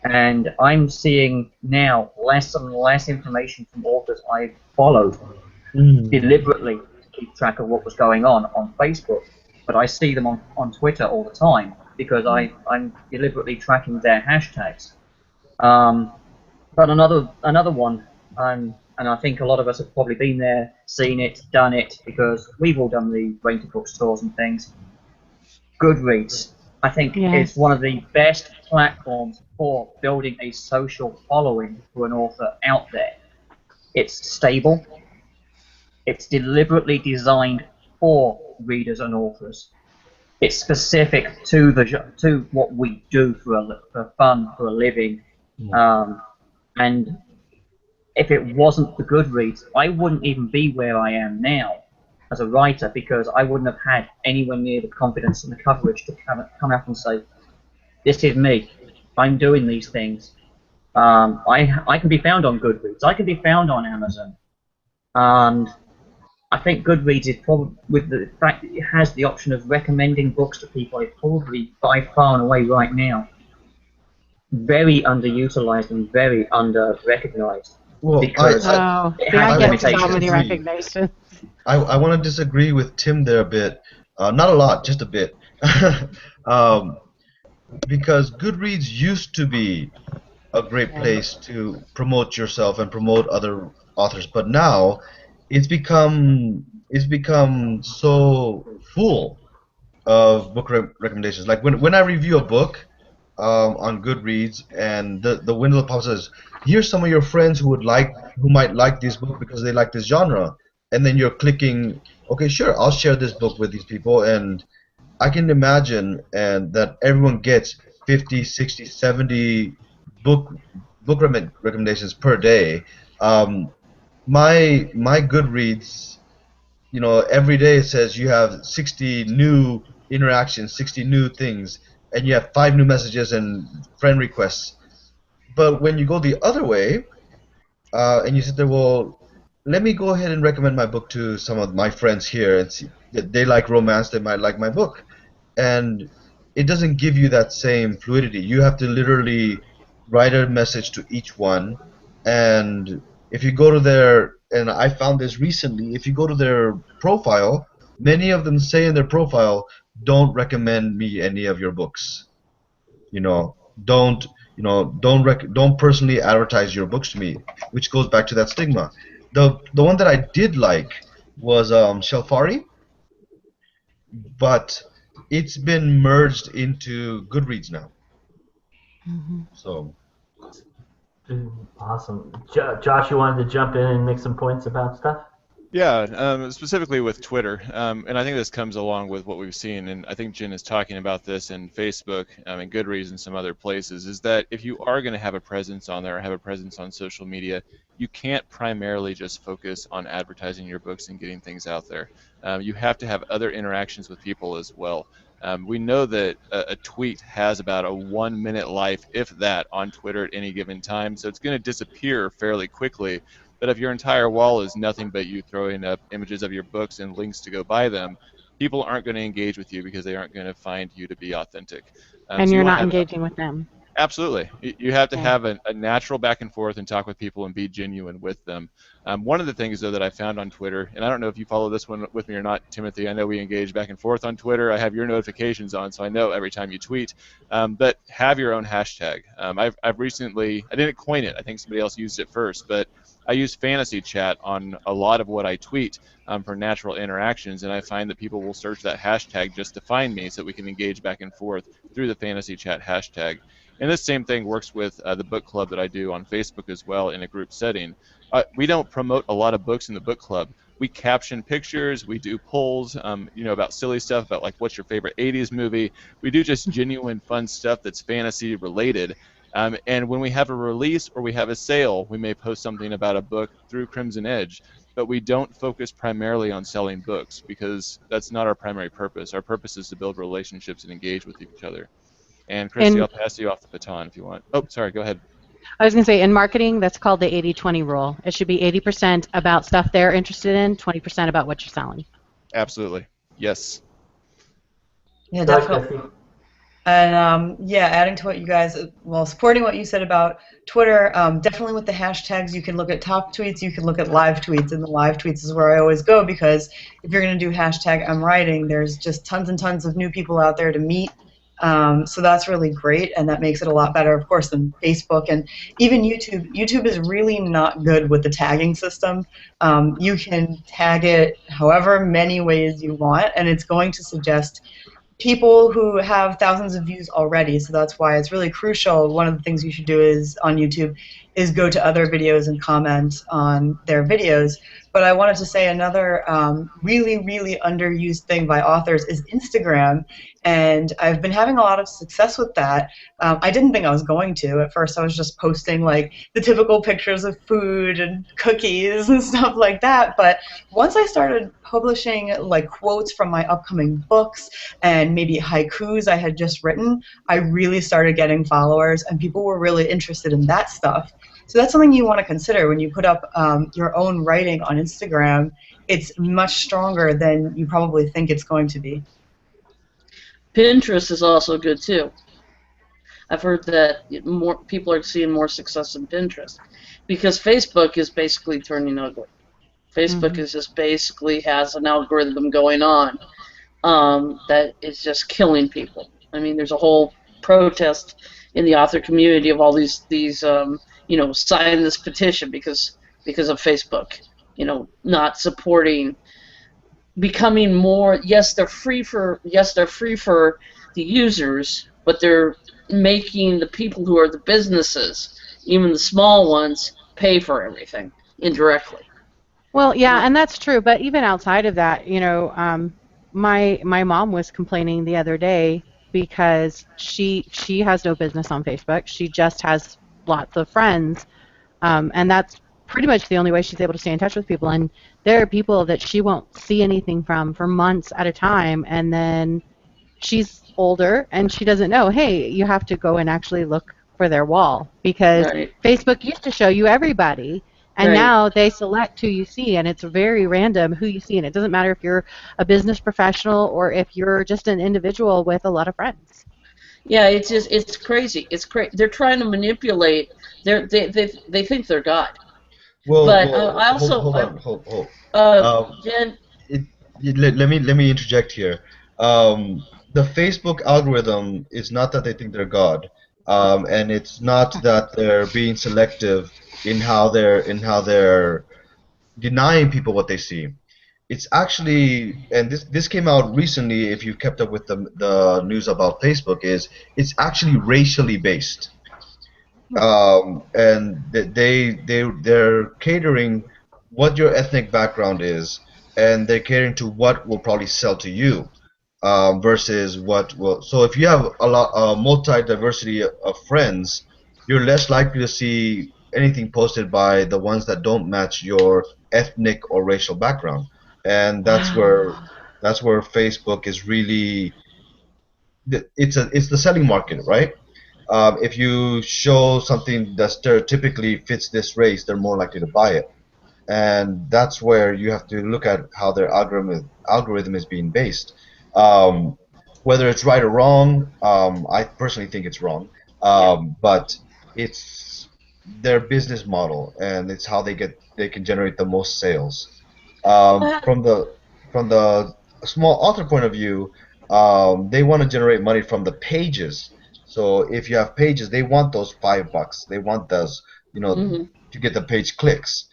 And I'm seeing now less and less information from authors I followed deliberately to keep track of what was going on Facebook. But I see them on Twitter all the time because I'm deliberately tracking their hashtags. But another one, and I think a lot of us have probably been there, seen it, done it, because we've all done the rented bookstores and things. Goodreads, I think, is one of the best platforms for building a social following for an author out there. It's stable. It's deliberately designed for readers and authors. It's specific to what we do for fun, for a living. And if it wasn't for Goodreads, I wouldn't even be where I am now as a writer because I wouldn't have had anywhere near the confidence and the coverage to come out and say, this is me. I'm doing these things. I can be found on Goodreads. I can be found on Amazon. And I think Goodreads is probably, with the fact that it has the option of recommending books to people, is probably by far and away right now very underutilized and very under-recognized. Well, because I get so many recognitions. I want to disagree with Tim there a bit. Not a lot, just a bit. Because Goodreads used to be a great place to promote yourself and promote other authors, but now it's become so full of book recommendations. Like when I review a book on Goodreads, and the window pops says, "Here's some of your friends who might like this book because they like this genre," and then you're clicking, "Okay, sure, I'll share this book with these people," and I can imagine and that everyone gets 50, 60, 70 book recommendations per day. My Goodreads, every day it says you have 60 new interactions, 60 new things, and you have 5 new messages and friend requests. But when you go the other way, and you sit there, well, let me go ahead and recommend my book to some of my friends here and see that they like romance, they might like my book. And it doesn't give you that same fluidity. You have to literally write a message to each one, and if you go to their, and I found this recently, if you go to their profile, many of them say in their profile, don't recommend me any of your books. Don't personally advertise your books to me, which goes back to that stigma. The one that I did like was Shelfari, but it's been merged into Goodreads now. So. Awesome. Josh, you wanted to jump in and make some points about stuff? Yeah, specifically with Twitter, and I think this comes along with what we've seen, and I think Jen is talking about this in Facebook and Goodreads and some other places, is that if you are going to have a presence on there or have a presence on social media, you can't primarily just focus on advertising your books and getting things out there. You have to have other interactions with people as well. We know that a tweet has about a 1-minute life, if that, on Twitter at any given time, so it's going to disappear fairly quickly. But if your entire wall is nothing but you throwing up images of your books and links to go buy them, people aren't going to engage with you because they aren't going to find you to be authentic. And so you're not engaging with them. Absolutely. You have to have a natural back and forth and talk with people and be genuine with them. One of the things, though, that I found on Twitter, and I don't know if you follow this one with me or not, Timothy, I know we engage back and forth on Twitter. I have your notifications on, so I know every time you tweet. But have your own hashtag. I've recently, I didn't coin it. I think somebody else used it first, but I use fantasy chat on a lot of what I tweet for natural interactions, and I find that people will search that hashtag just to find me so we can engage back and forth through the fantasy chat hashtag. And this same thing works with the book club that I do on Facebook as well in a group setting. We don't promote a lot of books in the book club. We caption pictures, we do polls, about silly stuff, about like what's your favorite 80s movie. We do just genuine fun stuff that's fantasy related. And when we have a release or we have a sale, we may post something about a book through Crimson Edge, but we don't focus primarily on selling books because that's not our primary purpose. Our purpose is to build relationships and engage with each other. And Christy, I'll pass you off the baton if you want. Oh, sorry, go ahead. I was going to say, in marketing, that's called the 80-20 rule. It should be 80% about stuff they're interested in, 20% about what you're selling. Absolutely. Yes. Yeah, definitely. And yeah, adding to what you guys, well, supporting what you said about Twitter, definitely with the hashtags, you can look at top tweets, you can look at live tweets, and the live tweets is where I always go because if you're going to do hashtag I'm writing, there's just tons and tons of new people out there to meet. So that's really great, and that makes it a lot better, of course, than Facebook and even YouTube. YouTube is really not good with the tagging system. You can tag it however many ways you want, and it's going to suggest people who have thousands of views already, so that's why it's really crucial. One of the things you should do is on YouTube is go to other videos and comment on their videos. But I wanted to say another really, really underused thing by authors is Instagram, and I've been having a lot of success with that. I didn't think I was going to. At first I was just posting like the typical pictures of food and cookies and stuff like that, but once I started publishing like quotes from my upcoming books and maybe haikus I had just written, I really started getting followers and people were really interested in that stuff. So that's something you want to consider when you put up your own writing on Instagram. It's much stronger than you probably think it's going to be. Pinterest is also good too. I've heard that more people are seeing more success in Pinterest because Facebook is basically turning ugly. Facebook is just basically has an algorithm going on that is just killing people. I mean, there's a whole protest in the author community of all these sign this petition because of Facebook, not supporting, becoming more. Yes, they're free for the users, but they're making the people who are the businesses, even the small ones, pay for everything indirectly. Well, yeah, and that's true. But even outside of that, my mom was complaining the other day because she has no business on Facebook. She just has lots of friends, and that's pretty much the only way she's able to stay in touch with people. And there are people that she won't see anything from for months at a time, and then she's older and she doesn't know, hey, you have to go and actually look for their wall because Facebook used to show you everybody. And now they select who you see, and it's very random who you see, and it doesn't matter if you're a business professional or if you're just an individual with a lot of friends. Yeah, it's crazy. It's crazy. They're trying to manipulate. They think they're God. Well, but I also hold on. Jen, let me interject here. The Facebook algorithm is not that they think they're God, and it's not that they're being selective in how they're denying people what they see. It's actually, and this came out recently, if you've kept up with the news about Facebook, is it's actually racially based. And they're catering what your ethnic background is, and they're catering to what will probably sell to you, versus what will. So if you have a multi-diversity of friends, you're less likely to see anything posted by the ones that don't match your ethnic or racial background, and that's where Facebook is really. It's the selling market, right? If you show something that stereotypically fits this race, they're more likely to buy it, and that's where you have to look at how their algorithm is being based. Whether it's right or wrong, I personally think it's wrong, but it's their business model, and it's how they can generate the most sales. From the small author point of view, they want to generate money from the pages. So if you have pages, they want those $5. They want those, to get the page clicks,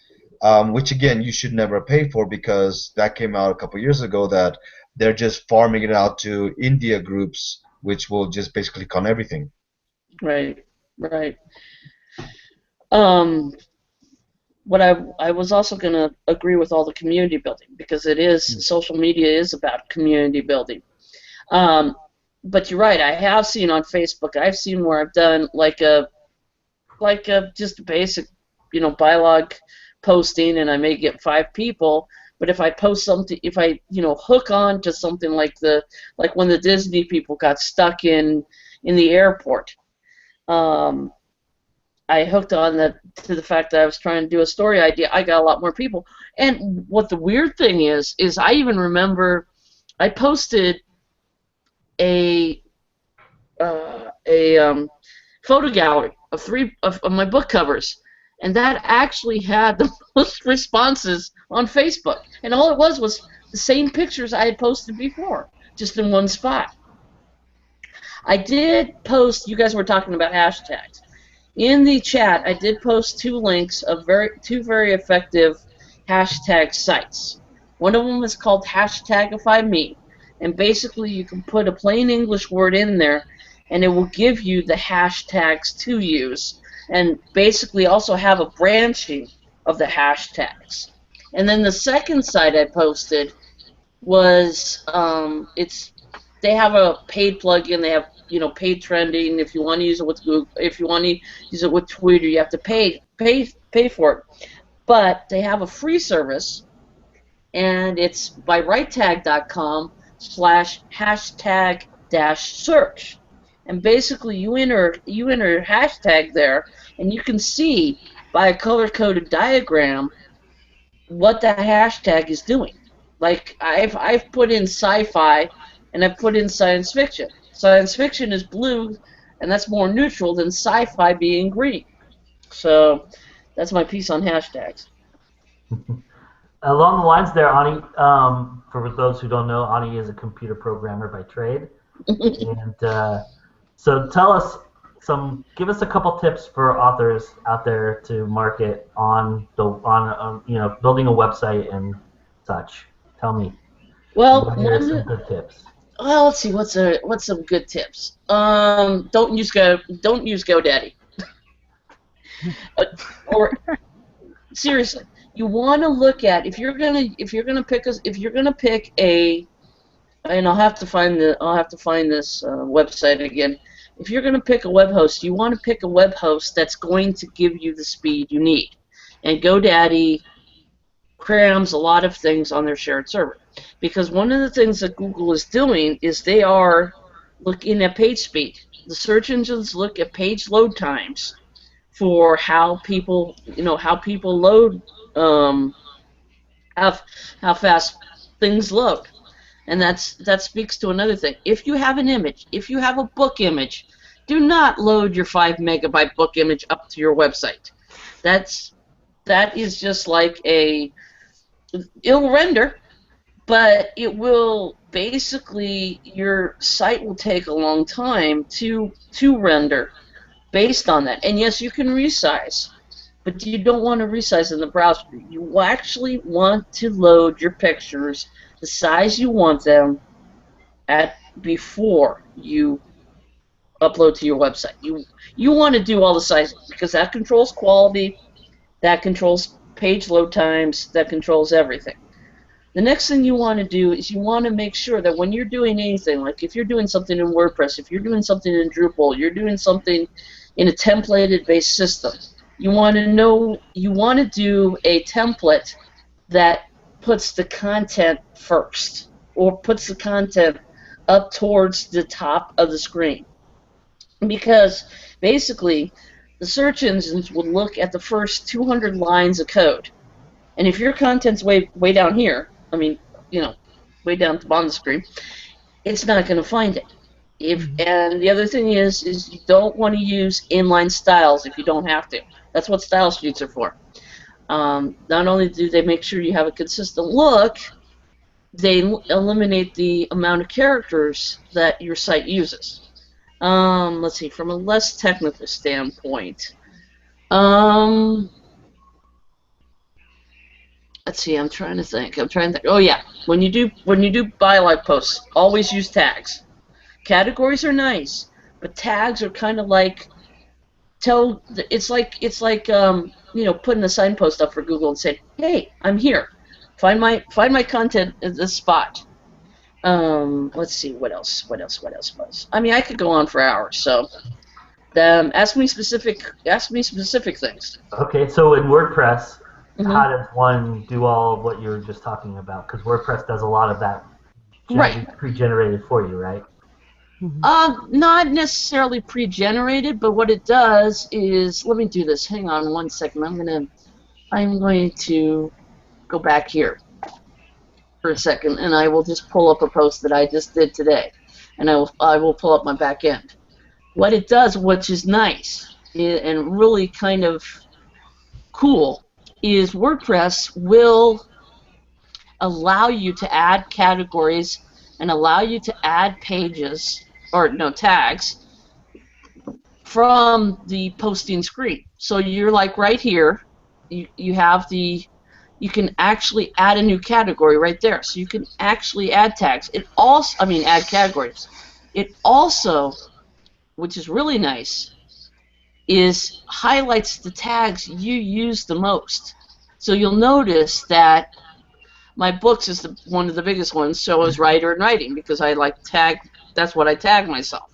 which again you should never pay for because that came out a couple years ago that they're just farming it out to India groups, which will just basically click on everything. Right. Right. Um, what I was also going to agree with all the community building, because it is, social media is about community building. Um, but you're right. I have seen on Facebook. I've seen where I've done like a just a basic, dialogue posting, and I may get 5 people. But if I post something, if I hook on to something like when the Disney people got stuck in the airport, um, I hooked on to the fact that I was trying to do a story idea. I got a lot more people. And what the weird thing is I even remember I posted a photo gallery of 3 of my book covers, and that actually had the most responses on Facebook. And all it was the same pictures I had posted before, just in one spot. I did post. You guys were talking about hashtags. In the chat, I did post 2 links of two very effective hashtag sites. One of them is called Hashtagify Me, and basically you can put a plain English word in there, and it will give you the hashtags to use, and basically also have a branching of the hashtags. And then the second site I posted was they have a paid plugin. They have paid trending. If you want to use it with Google, if you want to use it with Twitter, you have to pay for it. But they have a free service, and it's by righttag.com/hashtag-search. And basically you enter hashtag there, and you can see by a color-coded diagram what that hashtag is doing. Like I've put in sci-fi, and I've put in science fiction. Science fiction is blue, and that's more neutral than sci-fi being green. So that's my piece on hashtags. Along the lines there, Ani, for those who don't know, Ani is a computer programmer by trade. And so give us a couple tips for authors out there to market on building a website and such. Tell me. Well, some good tips. Well, let's see. What's some good tips? Don't use GoDaddy. Or seriously, you want to look at if you're gonna pick a, and I'll have to find this website again. If you're gonna pick a web host, you want to pick a web host that's going to give you the speed you need. And GoDaddy crams a lot of things on their shared server, because one of the things that Google is doing is they are looking at page speed. The search engines look at page load times for how people load, how fast things load, and that speaks to another thing. If you have an image, if you have a book image, do not load your 5 megabyte book image up to your website. That is just like it'll render, but it will basically, your site will take a long time to render based on that. And yes, you can resize, but you don't want to resize in the browser. You actually want to load your pictures the size you want them at before you upload to your website. You want to do all the sizing, because that controls quality, that controls page load times, that controls everything. The next thing you want to do is you want to make sure that when you're doing anything, like if you're doing something in WordPress, if you're doing something in Drupal, you're doing something in a templated-based system, you want to do a template that puts the content first, or puts the content up towards the top of the screen. Because basically, the search engines will look at the first 200 lines of code. And if your content's way down here, way down at the bottom of the screen, it's not going to find it. And the other thing is you don't want to use inline styles if you don't have to. That's what style sheets are for. Not only do they make sure you have a consistent look, they eliminate the amount of characters that your site uses. Let's see, from a less technical standpoint. Let's see, I'm trying to think. Oh yeah, when you do dialogue posts, always use tags. Categories are nice, but tags are kind of like it's like you know, putting a signpost up for Google and saying, hey, I'm here. Find my content at this spot. Let's see, what else? I mean, I could go on for hours. So, ask me specific things. Okay, so in WordPress, Mhm. how does one do all of what you were just talking about? Because WordPress does a lot of that Right. pre-generated for you, right? Not necessarily pre-generated, but what it does is, let me do this. Hang on one second. I'm going to go back here for a second, and I will just pull up a post that I just did today, and I will pull up my back end. What it does, which is nice and really kind of cool, is WordPress will allow you to add categories and allow you to add pages, or no, tags, from the posting screen. So you're like right here, you have you can actually add a new category right there. So you can actually add tags. It also, I mean, add categories. It also, which is really nice, is highlights the tags you use the most. So you'll notice that my books is one of the biggest ones, so is writer and writing, because I like that's what I tag myself.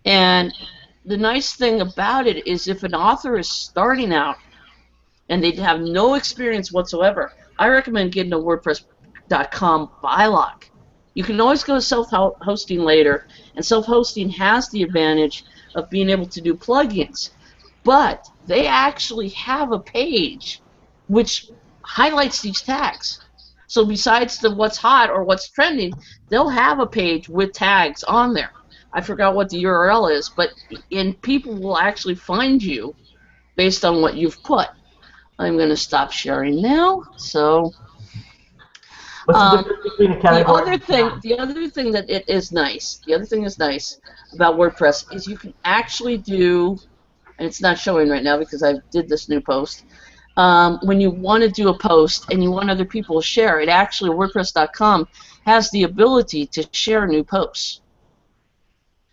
And the nice thing about it is if an author is starting out and they have no experience whatsoever, I recommend getting a WordPress.com bylog. You can always go to self-hosting later, and self-hosting has the advantage of being able to do plugins. But they actually have a page which highlights these tags. So besides the what's hot or what's trending, they'll have a page with tags on there. I forgot what the URL is, but people will actually find you based on what you've put. I'm going to stop sharing now. So What's the difference between a category? the other thing that it is nice. The other thing is nice about WordPress is you can actually do, and it's not showing right now because I did this new post. When you want to do a post and you want other people to share it, actually WordPress.com has the ability to share new posts.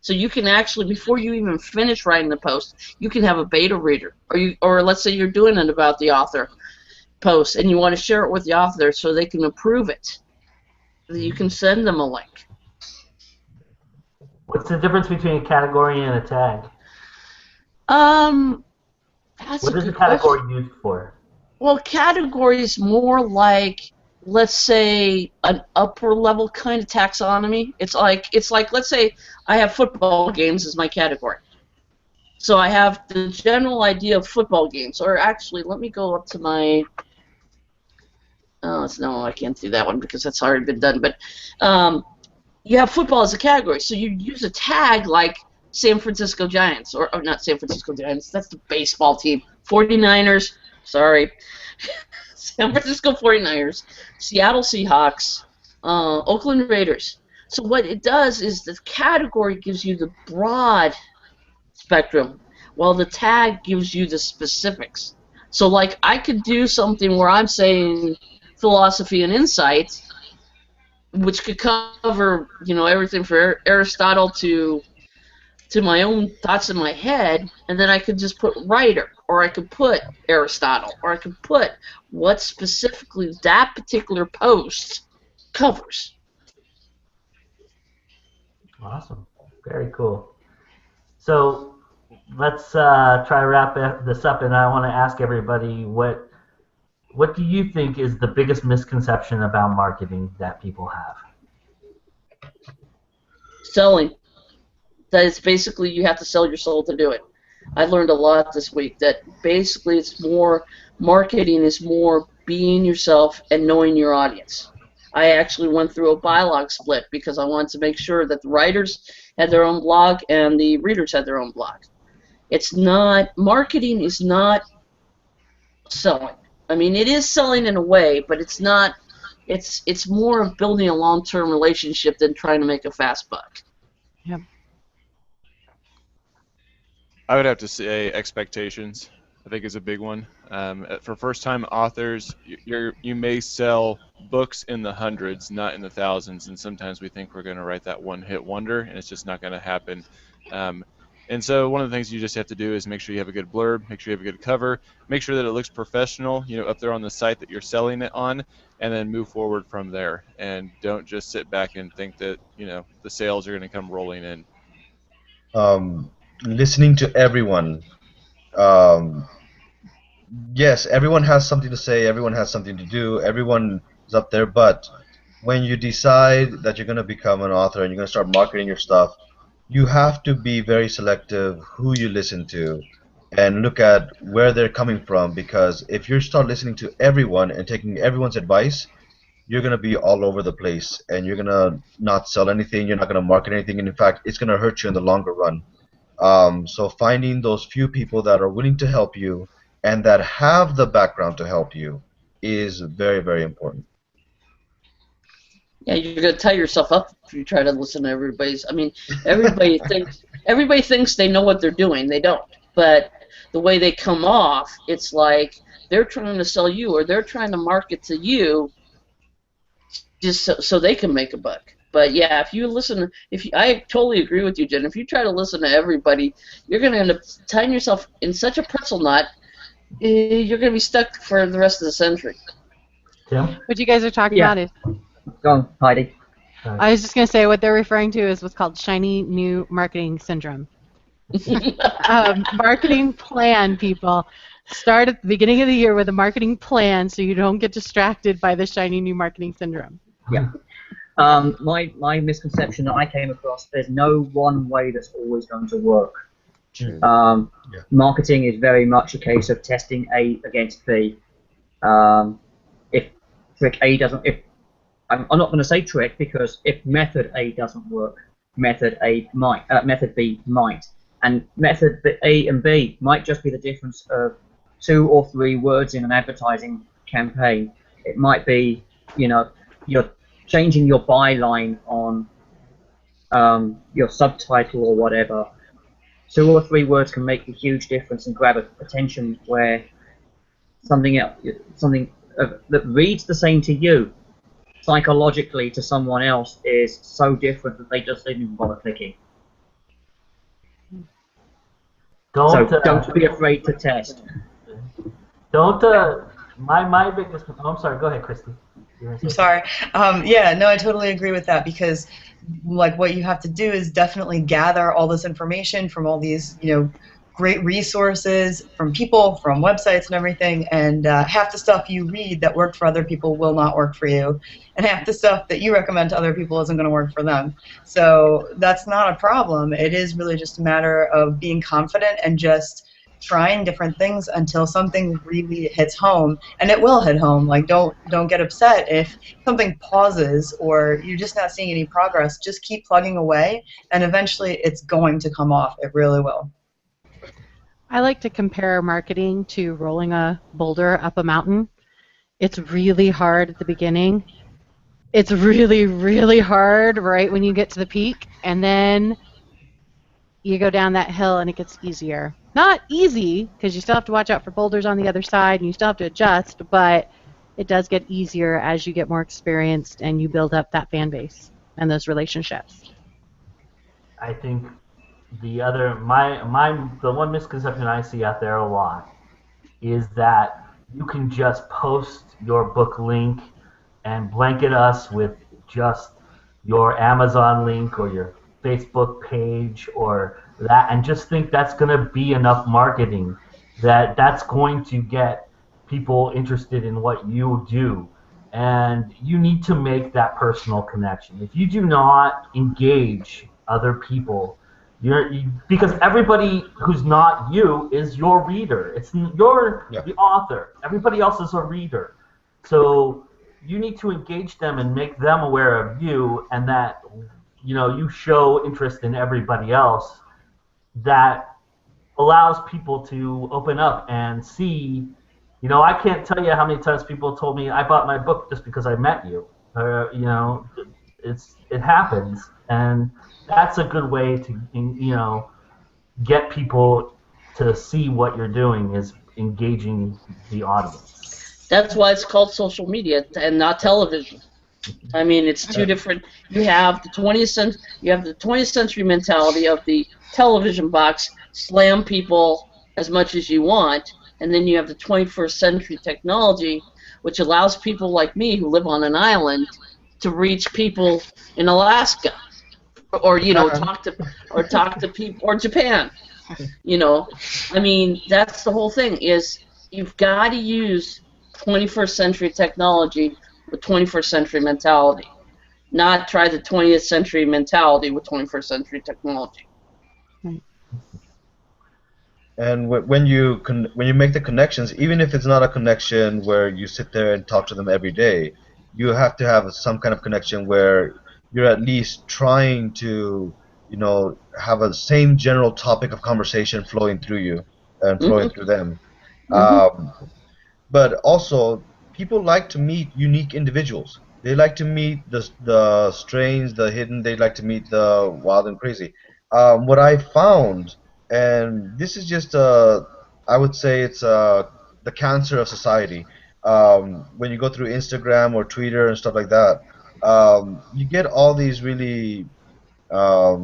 So you can actually, before you even finish writing the post, you can have a beta reader, or let's say you're doing it about the author post and you want to share it with the author so they can approve it. You can send them a link. What's the difference between a category and a tag? What is a category used for? Well, category is more like, let's say, an upper level kind of taxonomy. It's like let's say I have football games as my category. So I have the general idea of football games. Or actually, let me go up to my. Oh, no, I can't do that one because that's already been done. But you have football as a category, so you use a tag like San Francisco Giants, or not San Francisco Giants. That's the baseball team. 49ers. Sorry. San Francisco 49ers, Seattle Seahawks, Oakland Raiders. So what it does is the category gives you the broad spectrum, while the tag gives you the specifics. So like I could do something where I'm saying philosophy and insight, which could cover, you know, everything from Aristotle to my own thoughts in my head, and then I could just put writer, or I could put Aristotle, or I could put what specifically that particular post covers. Awesome. Very cool. So let's try to wrap this up, and I want to ask everybody, what do you think is the biggest misconception about marketing that people have? Selling. That is basically you have to sell your soul to do it. I learned a lot this week that basically it's more, marketing is more being yourself and knowing your audience. I actually went through a bylog split because I wanted to make sure that the writers had their own blog and the readers had their own blog. It's not, marketing is not selling. I mean, it is selling in a way, but it's not, it's more of building a long-term relationship than trying to make a fast buck. Yep. I would have to say expectations, I think, is a big one. For first-time authors, you may sell books in the hundreds, not in the thousands, and sometimes we think we're going to write that one-hit wonder, and it's just not going to happen. And so one of the things you just have to do is make sure you have a good blurb, make sure you have a good cover, make sure that it looks professional, up there on the site that you're selling it on, and then move forward from there. And don't just sit back and think that, the sales are going to come rolling in. Listening to everyone. Um, yes, everyone has something to say, everyone has something to do, everyone is up there, but when you decide that you're going to become an author and you're going to start marketing your stuff, you have to be very selective who you listen to and look at where they're coming from, because if you start listening to everyone and taking everyone's advice, you're going to be all over the place and you're going to not sell anything, you're not going to market anything, and in fact, it's going to hurt you in the longer run. So finding those few people that are willing to help you and that have the background to help you is very, very important. Yeah, you're gonna tie yourself up if you try to listen to everybody's. I mean, everybody thinks they know what they're doing. They don't. But the way they come off, it's like they're trying to sell you or they're trying to market to you just so they can make a buck. But yeah, if you listen, I totally agree with you, Jen. If you try to listen to everybody, you're gonna end up tying yourself in such a pretzel knot. You're gonna be stuck for the rest of the century. Tim? What you guys are talking about is. Go on, Heidi. I was just going to say what they're referring to is what's called shiny new marketing syndrome. Marketing plan, people. Start at the beginning of the year with a marketing plan so you don't get distracted by the shiny new marketing syndrome. Yeah. My misconception that I came across, there's no one way that's always going to work. Marketing is very much a case of testing A against B. If trick A doesn't, I'm not going to say trick, because if method A doesn't work, method B might, and method A and B might just be the difference of 2 or 3 words in an advertising campaign. It might be, you're changing your byline on your subtitle or whatever. 2 or 3 words can make a huge difference and grab attention, where something that reads the same to you psychologically to someone else is so different that they just didn't even bother clicking. Don't be afraid to test. My biggest. Oh, I'm sorry. Go ahead, Christie. I'm sorry. Yeah, no, I totally agree with that, because like what you have to do is definitely gather all this information from all these, great resources from people, from websites and everything, and half the stuff you read that worked for other people will not work for you, and half the stuff that you recommend to other people isn't going to work for them. So that's not a problem. It is really just a matter of being confident and just trying different things until something really hits home, and it will hit home. Like, don't get upset if something pauses or you're just not seeing any progress. Just keep plugging away, and eventually it's going to come off. It really will. I like to compare marketing to rolling a boulder up a mountain. It's really hard at the beginning. It's really, really hard right when you get to the peak, and then you go down that hill and it gets easier. Not easy, because you still have to watch out for boulders on the other side and you still have to adjust, but it does get easier as you get more experienced and you build up that fan base and those relationships. I think the one misconception I see out there a lot is that you can just post your book link and blanket us with just your Amazon link or your Facebook page or that, and just think that's going to be enough marketing, that's going to get people interested in what you do. And you need to make that personal connection. If you do not engage other people, because everybody who's not you is your reader. You're the author. Everybody else is a reader. So you need to engage them and make them aware of you, and that you show interest in everybody else. That allows people to open up and see. I can't tell you how many times people told me I bought my book just because I met you. It happens, and that's a good way to get people to see what you're doing, is engaging the audience. That's why it's called social media and not television. I mean, it's two different. You have the 20th century mentality of the television box, slam people as much as you want, and then you have the 21st century technology, which allows people like me who live on an island to reach people in Alaska, or talk to people, or Japan. I mean, that's the whole thing. Is you've got to use 21st century technology with 21st century mentality, not try the 20th century mentality with 21st century technology. And when you make the connections, even if it's not a connection where you sit there and talk to them every day, you have to have some kind of connection where you're at least trying to, have a same general topic of conversation flowing through you and flowing through them. But also, people like to meet unique individuals. They like to meet the strange, the hidden. They like to meet the wild and crazy. What I found, and this is just I would say it's the cancer of society. When you go through Instagram or Twitter and stuff like that, you get all these really what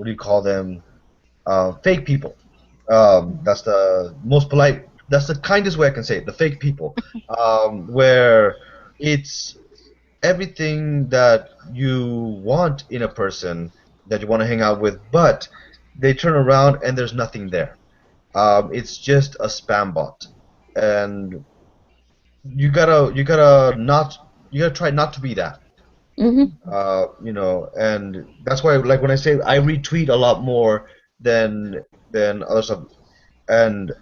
do you call them? Fake people. That's the most polite. That's the kindest way I can say it. The fake people, where it's everything that you want in a person that you want to hang out with, but they turn around and there's nothing there. It's just a spam bot, and you gotta try not to be that. And that's why, like when I say I retweet a lot more than other stuff, and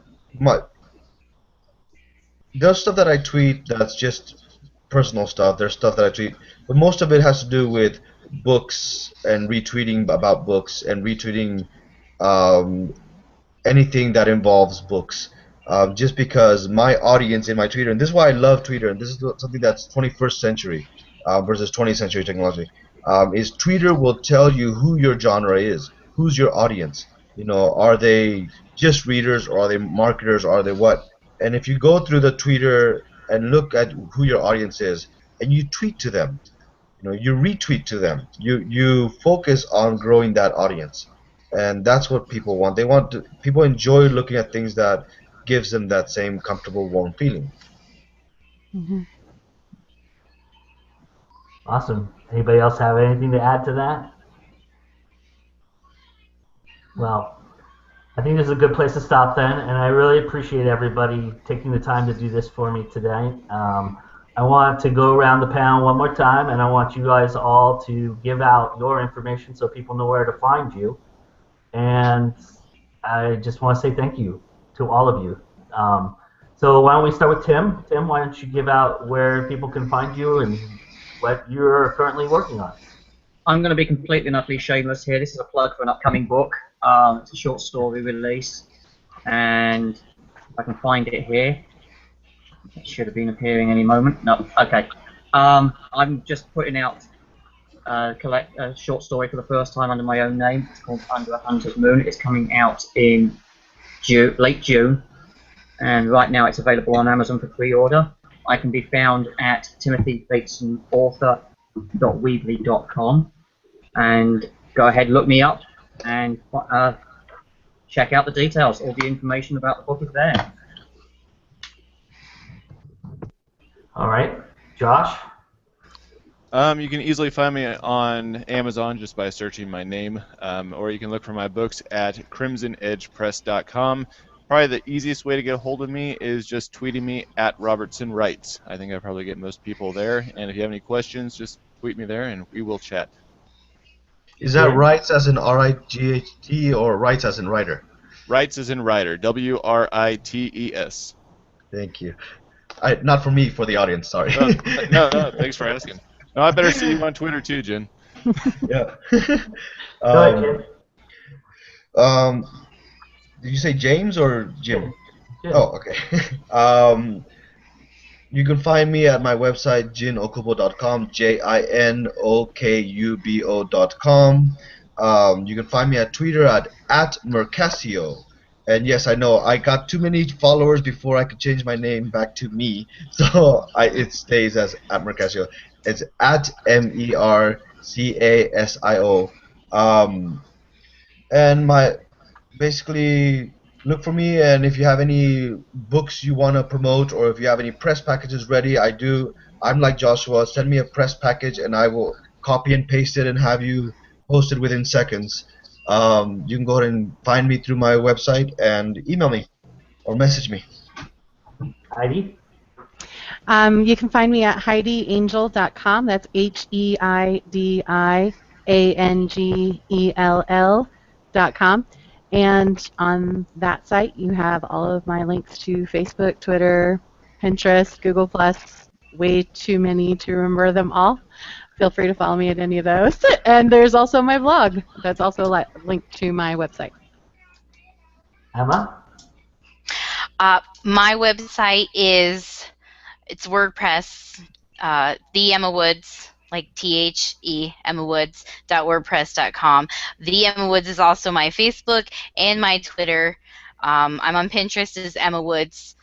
there's stuff that I tweet that's just personal stuff. There's stuff that I tweet, but most of it has to do with books and retweeting about books and retweeting anything that involves books. Just because my audience in my Twitter, and this is why I love Twitter, and this is something that's 21st century versus 20th century technology, is Twitter will tell you who your genre is, who's your audience. Are they just readers, or are they marketers, or are they what? And if you go through the Twitter and look at who your audience is, and you tweet to them, you retweet to them, you focus on growing that audience, and that's what people want. People enjoy looking at things that gives them that same comfortable, warm feeling. Awesome. Anybody else have anything to add to that? Well, I think this is a good place to stop then, and I really appreciate everybody taking the time to do this for me today. I want to go around the panel one more time, and I want you guys all to give out your information so people know where to find you. And I just want to say thank you to all of you. So why don't we start with Tim? Tim, why don't you give out where people can find you and what you're currently working on? I'm going to be completely and utterly shameless here. This is a plug for an upcoming book. It's a short story release, and if I can find it here. It should have been appearing any moment. No, okay. I'm just putting out a short story for the first time under my own name. It's called Under a Hunter's Moon. It's coming out in late June, and right now it's available on Amazon for pre-order. I can be found at timothybatesonauthor.weebly.com, and go ahead, look me up, and check out the details. All the information about the book is there. All right, Josh? You can easily find me on Amazon just by searching my name, or you can look for my books at crimsonedgepress.com. Probably the easiest way to get a hold of me is just tweeting me at Robertson Writes. I think I probably get most people there, and if you have any questions, just tweet me there and we will chat. Is that Writes as in R-I-G-H-T or Writes as in writer? Writes as in writer, W-R-I-T-E-S. Thank you. Not for me, for the audience, sorry. No, thanks for asking. No, I better see you on Twitter too, Jen. Yeah. Go ahead, Jim. Did you say James or Jim? Jim. Oh, okay. You can find me at my website, jinokubo.com, JINOKUBO.com. You can find me at Twitter at Mercasio, And yes, I know I got too many followers before I could change my name back to me, so it stays as at Mercasio. It's at MERCASIO. And my basically look for me, and if you have any books you want to promote, or if you have any press packages ready, I'm like Joshua. Send me a press package and I will copy and paste it and have you posted within seconds. You can go ahead and find me through my website and email me or message me. Heidi? You can find me at HeidiAngel.com. That's HeidiAngell.com. And on that site, you have all of my links to Facebook, Twitter, Pinterest, Google+. Way too many to remember them all. Feel free to follow me at any of those. And there's also my blog. That's also linked to my website. Emma? My website it's WordPress, the Emma Woods, like THE Emma Woods.wordpress.com. The Emma Woods is also my Facebook and my Twitter. I'm on Pinterest as Emma Woods.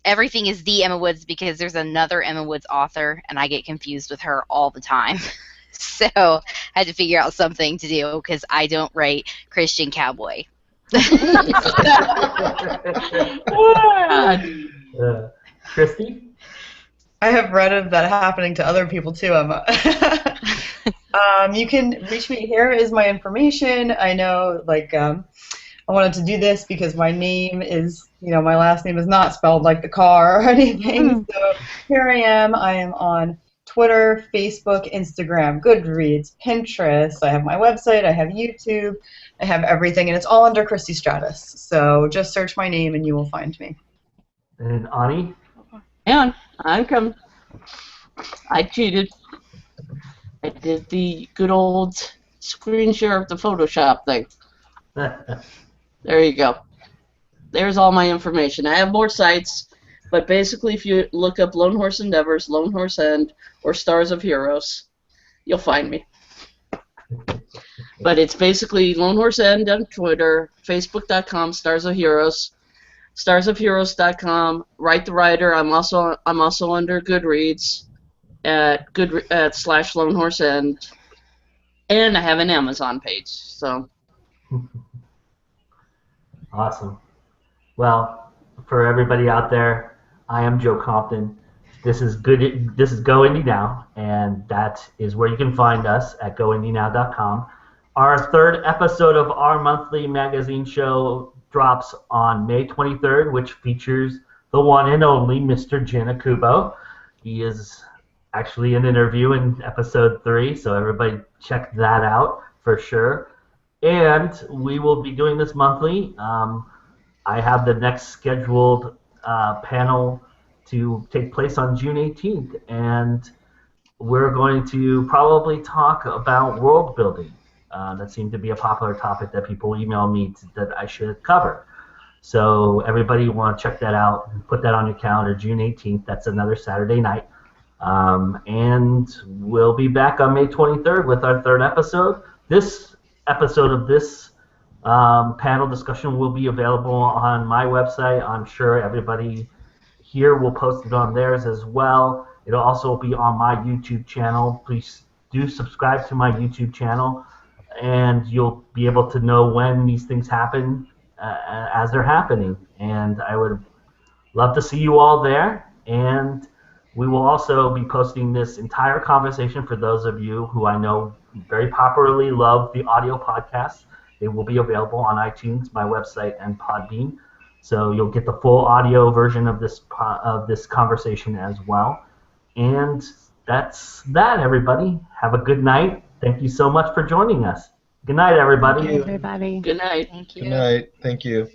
Everything is the Emma Woods because there's another Emma Woods author, and I get confused with her all the time. So I had to figure out something to do because I don't write Christian Cowboy. Christie? I have read of that happening to other people too, Emma. You can reach me. Here is my information. I know, I wanted to do this because my name is, my last name is not spelled like the car or anything. So here I am. I am on Twitter, Facebook, Instagram, Goodreads, Pinterest. I have my website. I have YouTube. I have everything, and it's all under Christie Stratus. So just search my name, and you will find me. And Ani? And I'm coming. I cheated. I did the good old screen share of the Photoshop thing. There you go. There's all my information. I have more sites, but basically if you look up Lone Horse Endeavors, Lone Horse End, or Stars of Heroes, you'll find me. But it's basically Lone Horse End on Twitter, Facebook.com, Stars of Heroes, starsofheroes.com, Write the Writer. I'm also under Goodreads at /Lone Horse End, and I have an Amazon page. So. Awesome. Well, for everybody out there, I am Joe Compton. This is Go Indie Now, and that is where you can find us at GoIndieNow.com. Our third episode of our monthly magazine show drops on May 23rd, which features the one and only Mr. Jin Okubo. He is actually an interview in episode 3, so everybody check that out for sure. And we will be doing this monthly. I have the next scheduled panel to take place on June 18th, and we're going to probably talk about world building. That seemed to be a popular topic that people email me that I should cover. So everybody want to check that out and put that on your calendar, June 18th. That's another Saturday night. And we'll be back on May 23rd with our third episode. This episode of this panel discussion will be available on my website. I'm sure everybody here will post it on theirs as well. It'll also be on my YouTube channel. Please do subscribe to my YouTube channel, and you'll be able to know when these things happen as they're happening. And I would love to see you all there. And we will also be posting this entire conversation for those of you who I know very popularly love the audio podcasts. They will be available on iTunes, my website, and Podbean. So you'll get the full audio version of this conversation as well. And that's that, everybody. Have a good night. Thank you so much for joining us. Good night, everybody. Thank you, everybody. Good night. Thank you. Good night. Thank you.